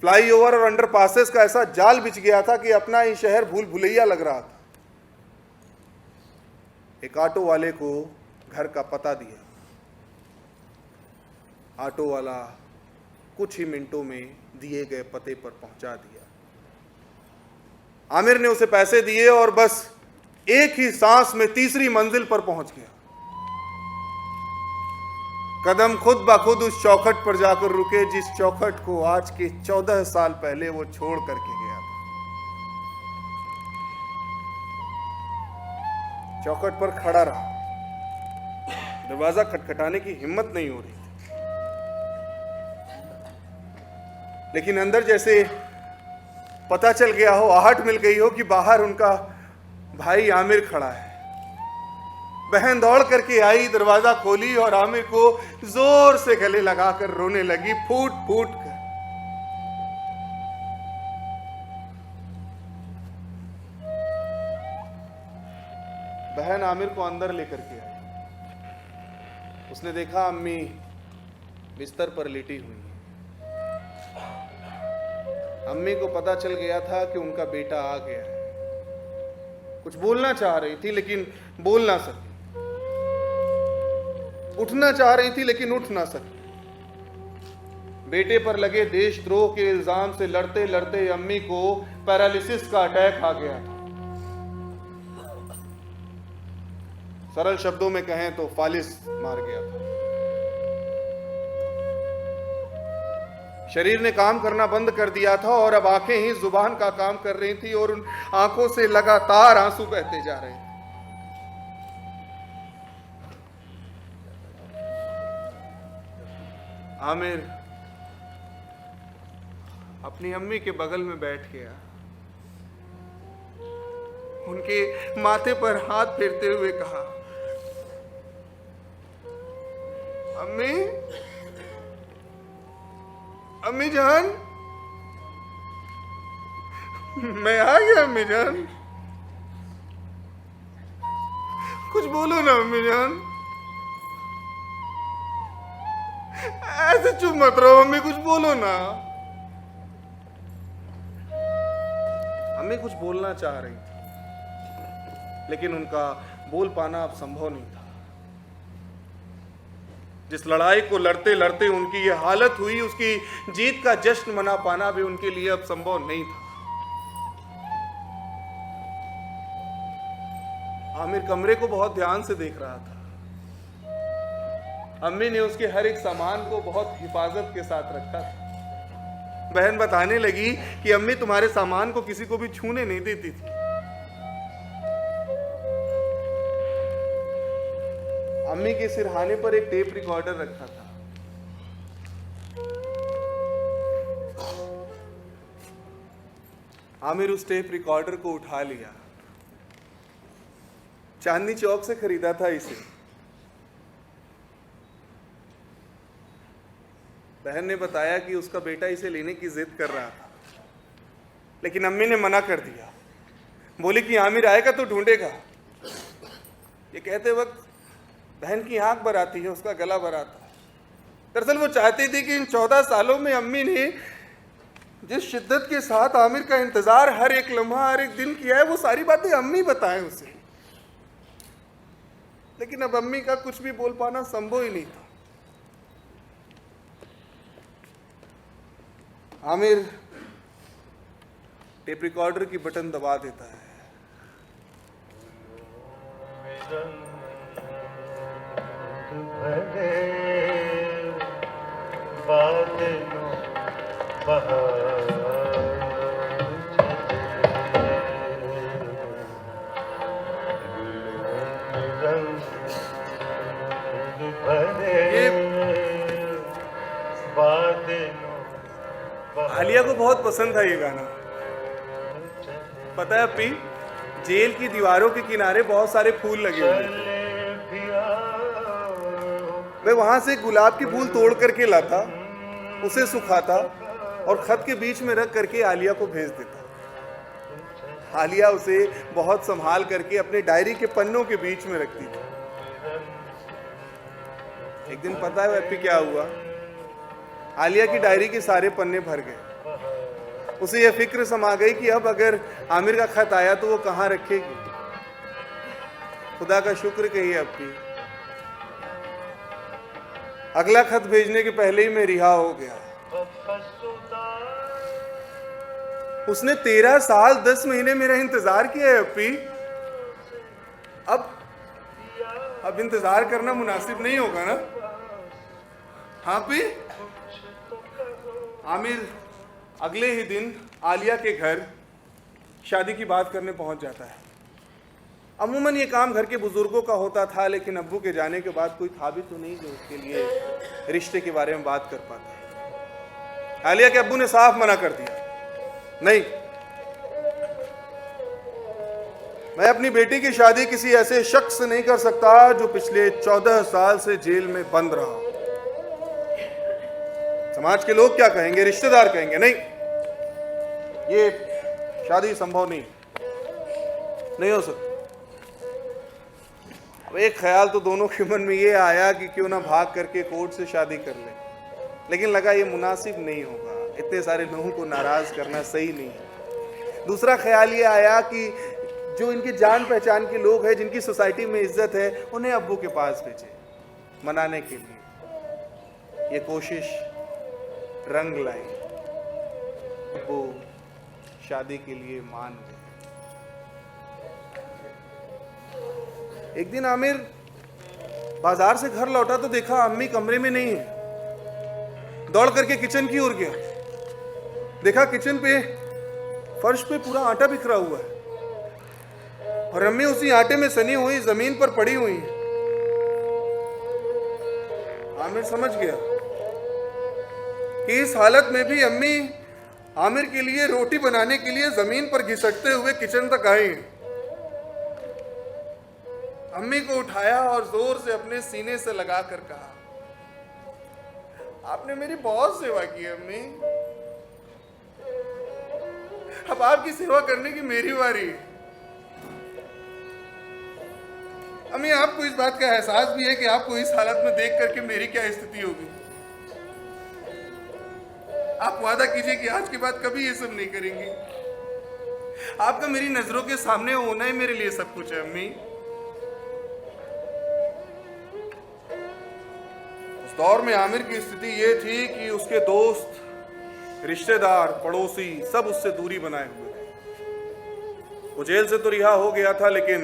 फ्लाईओवर और अंडरपासेस का ऐसा जाल बिछ गया था कि अपना ही शहर भूल भुलैया लग रहा था। एक ऑटो वाले को घर का पता दिया। ऑटो वाला कुछ ही मिनटों में दिए गए पते पर पहुंचा दिया। आमिर ने उसे पैसे दिए और बस एक ही सांस में तीसरी मंजिल पर पहुंच गया। कदम खुद ब खुद उस चौखट पर जाकर रुके जिस चौखट को आज के 14 साल पहले वो छोड़ करके गया था। चौखट पर खड़ा रहा। दरवाजा खटखटाने की हिम्मत नहीं हो रही थी, लेकिन अंदर जैसे पता चल गया हो, आहट मिल गई हो कि बाहर उनका भाई आमिर खड़ा है। बहन दौड़ करके आई, दरवाजा खोली और आमिर को जोर से गले लगाकर रोने लगी, फूट फूट कर। बहन आमिर को अंदर लेकर के आई। उसने देखा अम्मी बिस्तर पर लेटी हुई है। अम्मी को पता चल गया था कि उनका बेटा आ गया है। कुछ बोलना चाह रही थी लेकिन बोल ना सकी। उठना चाह रही थी लेकिन उठ ना सकी। बेटे पर लगे देशद्रोह के इल्जाम से लड़ते लड़ते अम्मी को पैरालिसिस का अटैक आ गया था। सरल शब्दों में कहें तो फालिस मार गया था। शरीर ने काम करना बंद कर दिया था और अब आंखें ही जुबान का काम कर रही थी और उन आंखों से लगातार आंसू बहते जा रहे थे। आमिर अपनी अम्मी के बगल में बैठ गया। उनके माथे पर हाथ फेरते हुए कहा, अम्मी, अम्मी जान, मैं आ गया अम्मी जान। कुछ बोलो ना अम्मी जान। ऐसे चुप मत रहो अम्मी, कुछ बोलो ना। अम्मी कुछ बोलना चाह रही थी, लेकिन उनका बोल पाना अब संभव नहीं था। जिस लड़ाई को लड़ते लड़ते उनकी ये हालत हुई, उसकी जीत का जश्न मना पाना भी उनके लिए अब संभव नहीं था। आमिर कमरे को बहुत ध्यान से देख रहा था। अम्मी ने उसके हर एक सामान को बहुत हिफाजत के साथ रखा था। बहन बताने लगी कि अम्मी तुम्हारे सामान को किसी को भी छूने नहीं देती थी। अम्मी के सिरहाने पर एक टेप रिकॉर्डर रखा था। आमिर उस टेप रिकॉर्डर को उठा लिया। चांदनी चौक से खरीदा था इसे। बहन ने बताया कि उसका बेटा इसे लेने की जिद कर रहा था, लेकिन अम्मी ने मना कर दिया। बोली कि आमिर आएगा तो ढूंढेगा। ये कहते वक्त बहन की आंख भर आती है, उसका गला भर आता है। दरअसल वो चाहती थी कि इन 14 सालों में अम्मी ने जिस शिद्दत के साथ आमिर का इंतजार हर एक लम्हा हर एक दिन किया है, वो सारी बातें अम्मी बताएं उसे। लेकिन अब अम्मी का कुछ भी बोल पाना संभव ही नहीं था। आमिर टेप रिकॉर्डर की बटन दबा देता है। आलिया को बहुत पसंद था ये गाना। पता है अपी, जेल की दीवारों के किनारे बहुत सारे फूल लगे हुए थे। मैं वहां से गुलाब के फूल तोड़ करके लाता, उसे सुखाता और खत के बीच में रख करके आलिया को भेज देता। आलिया उसे बहुत संभाल करके अपने डायरी के पन्नों के बीच में रखती थी। एक दिन पता है अपी क्या हुआ? आलिया की डायरी के सारे पन्ने भर गए। उसे यह फिक्र समा गई कि अब अगर आमिर का खत आया तो वो कहां रखेगी। खुदा का शुक्र कहिए अपी, अगला खत भेजने के पहले ही मैं रिहा हो गया। उसने 13 साल 10 महीने मेरा इंतजार किया है अपी। अब इंतजार करना मुनासिब नहीं होगा ना? हाँ अपी। आमिर अगले ही दिन आलिया के घर शादी की बात करने पहुंच जाता है। अमूमन ये काम घर के बुजुर्गों का होता था, लेकिन अब्बू के जाने के बाद कोई था भी तो नहीं जो उसके लिए रिश्ते के बारे में बात कर पाता। आलिया के अब्बू ने साफ मना कर दिया, नहीं, मैं अपनी बेटी की शादी किसी ऐसे शख्स से नहीं कर सकता जो पिछले 14 साल से जेल में बंद रहा हो। समाज के लोग क्या कहेंगे, रिश्तेदार कहेंगे, नहीं, ये शादी संभव नहीं हो सकती। अब एक ख्याल तो दोनों के मन में ये आया कि क्यों ना भाग करके कोर्ट से शादी कर ले, लेकिन लगा ये मुनासिब नहीं होगा, इतने सारे लोगों को नाराज करना सही नहीं है। दूसरा ख्याल ये आया कि जो इनके जान पहचान के लोग हैं, जिनकी सोसाइटी में इज्जत है, उन्हें अब्बू के पास भेजे मनाने के लिए। ये कोशिश रंग लाई, अब्बू शादी के लिए मान गए। एक दिन आमिर बाजार से घर लौटा तो देखा अम्मी कमरे में नहीं है। दौड़ करके किचन की ओर गया, देखा किचन पे फर्श पे पूरा आटा बिखरा हुआ है और अम्मी उसी आटे में सनी हुई जमीन पर पड़ी हुई है। आमिर समझ गया कि इस हालत में भी अम्मी आमिर के लिए रोटी बनाने के लिए जमीन पर घिसटते हुए किचन तक आई। अम्मी को उठाया और जोर से अपने सीने से लगा कर कहा, आपने मेरी बहुत सेवा की है अम्मी, अब आपकी सेवा करने की मेरी बारी है। अम्मी, आपको इस बात का एहसास भी है कि आपको इस हालत में देख करके मेरी क्या स्थिति होगी। आप वादा कीजिए कि आज के बाद कभी ये सब नहीं करेंगी। आपका मेरी नजरों के सामने होना ही मेरे लिए सब कुछ है अम्मी। उस दौर में आमिर की स्थिति ये थी कि उसके दोस्त, रिश्तेदार, पड़ोसी सब उससे दूरी बनाए हुए थे। वो जेल से तो रिहा हो गया था, लेकिन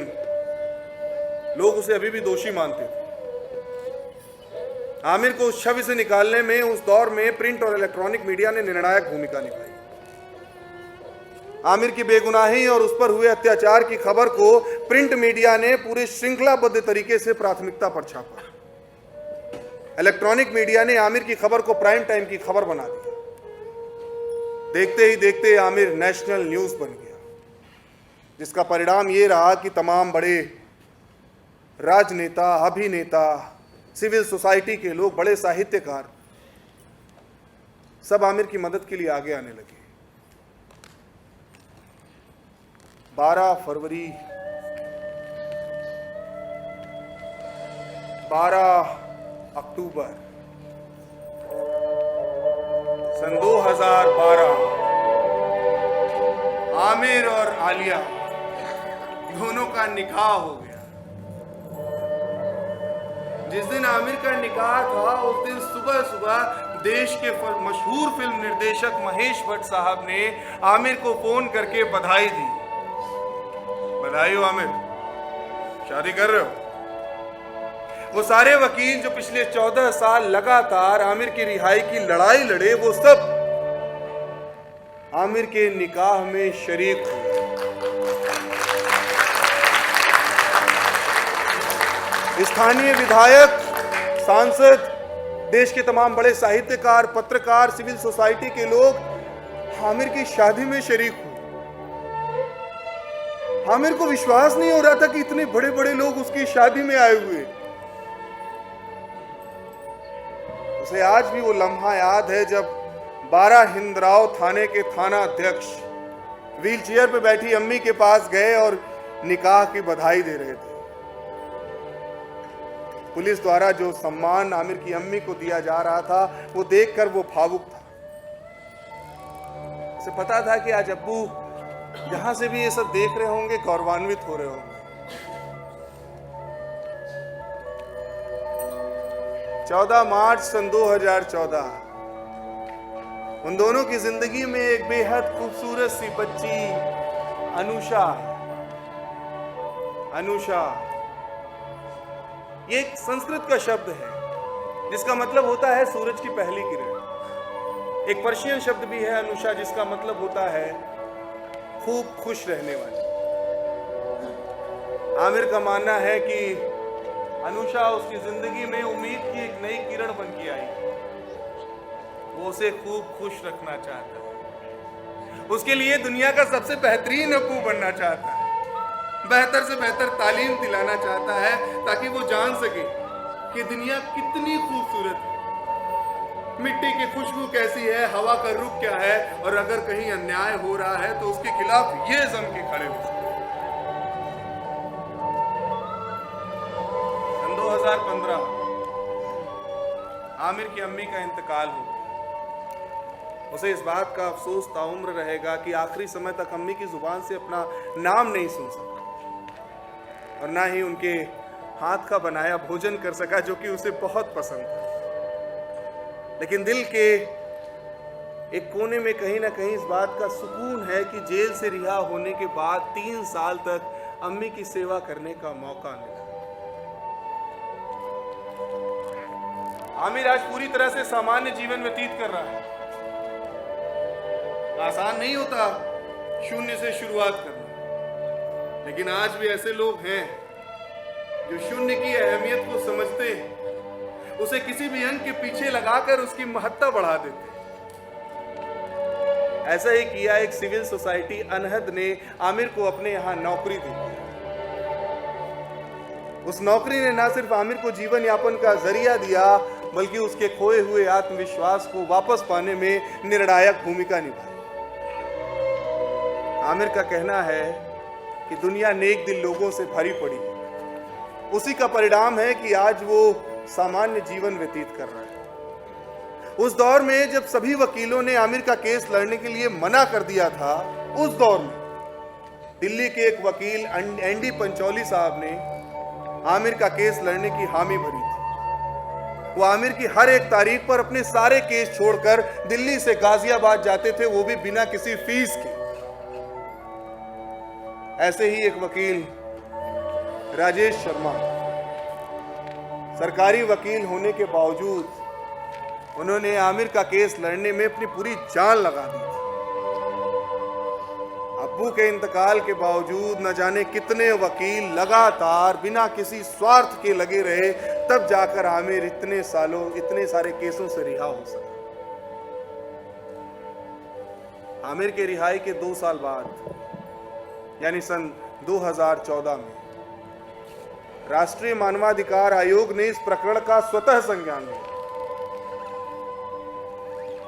लोग उसे अभी भी दोषी मानते थे। आमिर को उस छवि से निकालने में उस दौर में प्रिंट और इलेक्ट्रॉनिक मीडिया ने निर्णायक भूमिका निभाई। आमिर की बेगुनाही और उस पर हुए अत्याचार की खबर को प्रिंट मीडिया ने पूरे श्रृंखलाबद्ध तरीके से प्राथमिकता पर छापा। इलेक्ट्रॉनिक मीडिया ने आमिर की खबर को प्राइम टाइम की खबर बना दिया। देखते ही देखते आमिर नेशनल न्यूज बन गया, जिसका परिणाम ये रहा कि तमाम बड़े राजनेता, अभिनेता, सिविल सोसाइटी के लोग, बड़े साहित्यकार सब आमिर की मदद के लिए आगे आने लगे। 12 फरवरी 12 अक्टूबर सन 2012 आमिर और आलिया दोनों का निकाह हो गया। जिस दिन आमिर का निकाह था उस दिन सुबह सुबह देश के मशहूर फिल्म निर्देशक महेश भट्ट साहब ने आमिर को फोन करके बधाई दी। बधाई हो आमिर, शादी कर रहे हो। वो सारे वकील जो पिछले 14 साल लगातार आमिर की रिहाई की लड़ाई लड़े, वो सब आमिर के निकाह में शरीक हुए। स्थानीय विधायक, सांसद, देश के तमाम बड़े साहित्यकार, पत्रकार, सिविल सोसाइटी के लोग आमिर की शादी में शरीक हुए। आमिर को विश्वास नहीं हो रहा था कि इतने बड़े बड़े लोग उसकी शादी में आए हुए। उसे आज भी वो लम्हा याद है जब 12 हिंदराव थाने के थाना अध्यक्ष व्हील चेयर पे बैठी अम्मी के पास गए और निकाह की बधाई दे रहे थे। पुलिस द्वारा जो सम्मान आमिर की अम्मी को दिया जा रहा था, वो देखकर वो भावुक था। उसे पता था कि आज अब्बू जहां से भी ये सब देख रहे होंगे, गौरवान्वित हो रहे होंगे। 14 मार्च सन 2014 उन दोनों की जिंदगी में एक बेहद खूबसूरत सी बच्ची अनुषा। ये एक संस्कृत का शब्द है जिसका मतलब होता है सूरज की पहली किरण। एक पर्शियन शब्द भी है अनुषा, जिसका मतलब होता है खूब खुश रहने वाली। आमिर का मानना है कि अनुषा उसकी जिंदगी में उम्मीद की एक नई किरण बन के आई। वो उसे खूब खुश रखना चाहता है, उसके लिए दुनिया का सबसे बेहतरीन अब्बू बनना चाहता है, बेहतर से बेहतर तालीम दिलाना चाहता है, ताकि वो जान सके कि दुनिया कितनी खूबसूरत है, मिट्टी की खुशबू कैसी है, हवा का रुख क्या है, और अगर कहीं अन्याय हो रहा है तो उसके खिलाफ ये जम के खड़े हो। 2015 आमिर की अम्मी का इंतकाल हो गया। उसे इस बात का अफसोस ताउम्र रहेगा कि आखिरी समय तक अम्मी की जुबान से अपना नाम नहीं सुन सका और ना ही उनके हाथ का बनाया भोजन कर सका, जो कि उसे बहुत पसंद था। लेकिन दिल के एक कोने में कहीं ना कहीं इस बात का सुकून है कि जेल से रिहा होने के बाद 3 साल तक अम्मी की सेवा करने का मौका मिला। आमिर आज पूरी तरह से सामान्य जीवन व्यतीत कर रहा है। आसान नहीं होता शून्य से शुरुआत करना, लेकिन आज भी ऐसे लोग हैं जो शून्य की अहमियत को समझते हैं, उसे किसी भी अंक के पीछे लगाकर उसकी महत्ता बढ़ा देते हैं। ऐसा ही किया एक सिविल सोसाइटी अनहद ने आमिर को अपने यहां नौकरी दी। उस नौकरी ने न सिर्फ आमिर को जीवन यापन का जरिया दिया, बल्कि उसके खोए हुए आत्मविश्वास को वापस पाने में निर्णायक भूमिका निभाई। आमिर का कहना है कि दुनिया नेक दिल लोगों से भरी पड़ी है। उसी का परिणाम है कि आज वो सामान्य जीवन व्यतीत कर रहा है। उस दौर में जब सभी वकीलों ने आमिर का केस लड़ने के लिए मना कर दिया था, उस दौर में दिल्ली के एक वकील एनडी पंचौली साहब ने आमिर का केस लड़ने की हामी भरी थी। वो आमिर की हर एक तारीख पर अपने सारे केस छोड़कर दिल्ली से गाजियाबाद जाते थे, वो भी बिना किसी फीस के। ऐसे ही एक वकील राजेश शर्मा, सरकारी वकील होने के बावजूद उन्होंने आमिर का केस लड़ने में अपनी पूरी जान लगा दी थी। अब्बू के इंतकाल के बावजूद न जाने कितने वकील लगातार बिना किसी स्वार्थ के लगे रहे, तब जाकर आमिर इतने सारे केसों से रिहा हो सका। आमिर के रिहाई के 2 साल बाद यानी सन 2014 में राष्ट्रीय मानवाधिकार आयोग ने इस प्रकरण का स्वतः संज्ञान लिया।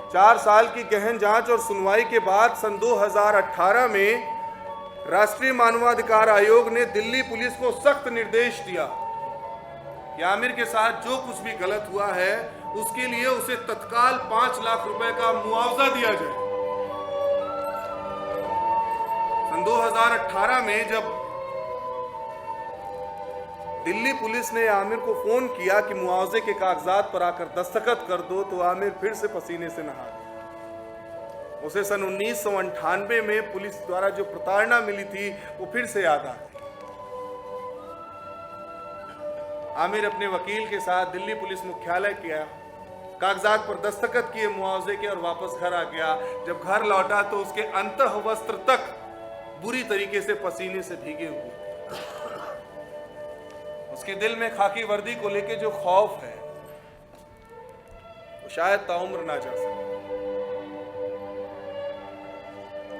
4 साल की गहन जांच और सुनवाई के बाद सन 2018 में राष्ट्रीय मानवाधिकार आयोग ने दिल्ली पुलिस को सख्त निर्देश दिया कि आमिर के साथ जो कुछ भी गलत हुआ है उसके लिए उसे तत्काल 5 लाख रुपए का मुआवजा दिया जाए। सन 2018 में जब दिल्ली पुलिस ने आमिर को फोन किया कि मुआवजे के कागजात पर आकर दस्तखत कर दो, तो आमिर फिर से पसीने से नहा गया। उसे सन 1998 में पुलिस द्वारा जो प्रताड़ना मिली थी वो फिर से याद आ गई। आमिर अपने वकील के साथ दिल्ली पुलिस मुख्यालय गया, कागजात पर दस्तखत किए मुआवजे के और वापस घर आ गया। जब घर लौटा तो उसके अंतः वस्त्र तक बुरी तरीके से पसीने से भीगे हुए। उसके दिल में खाकी वर्दी को लेके जो खौफ है वो शायद ताउम्र ना जा सके।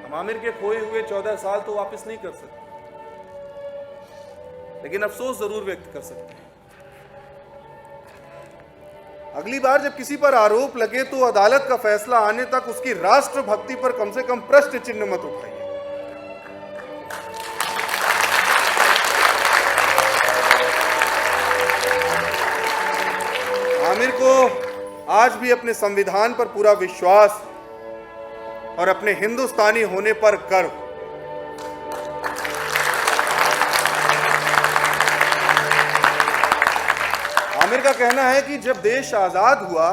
हम आमिर के खोए हुए 14 साल तो वापस नहीं कर सकते, लेकिन अफसोस जरूर व्यक्त कर सकते हैं। अगली बार जब किसी पर आरोप लगे तो अदालत का फैसला आने तक उसकी राष्ट्रभक्ति पर कम से कम प्रश्न चिन्ह मत उठाइए। आमिर को आज भी अपने संविधान पर पूरा विश्वास और अपने हिंदुस्तानी होने पर गर्व। आमिर का कहना है कि जब देश आजाद हुआ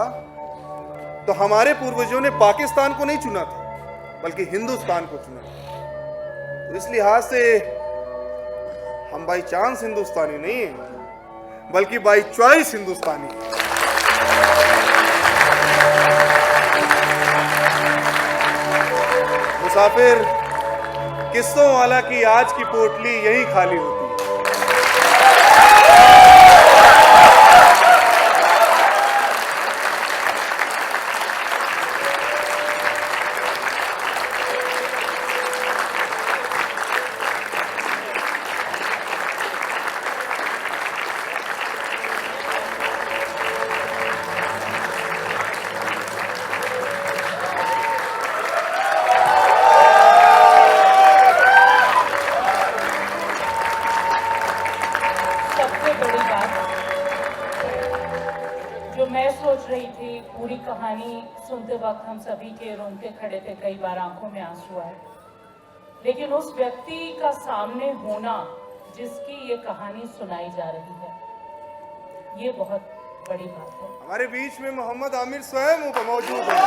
तो हमारे पूर्वजों ने पाकिस्तान को नहीं चुना था बल्कि हिंदुस्तान को चुना था। तो इस लिहाज से हम बाई चांस हिंदुस्तानी नहीं है बल्कि बाई चॉइस हिंदुस्तानी है। मुसाफिर किस्सों वाला की आज की पोटली यहीं खाली होती है। जो मैं सोच रही थी, पूरी कहानी सुनते वक्त हम सभी के रोंगटे खड़े थे, कई बार आंखों में आंसू आए, लेकिन उस व्यक्ति का सामने होना जिसकी ये कहानी सुनाई जा रही है, ये बहुत बड़ी बात है। हमारे बीच में मोहम्मद आमिर स्वयं मौजूद है।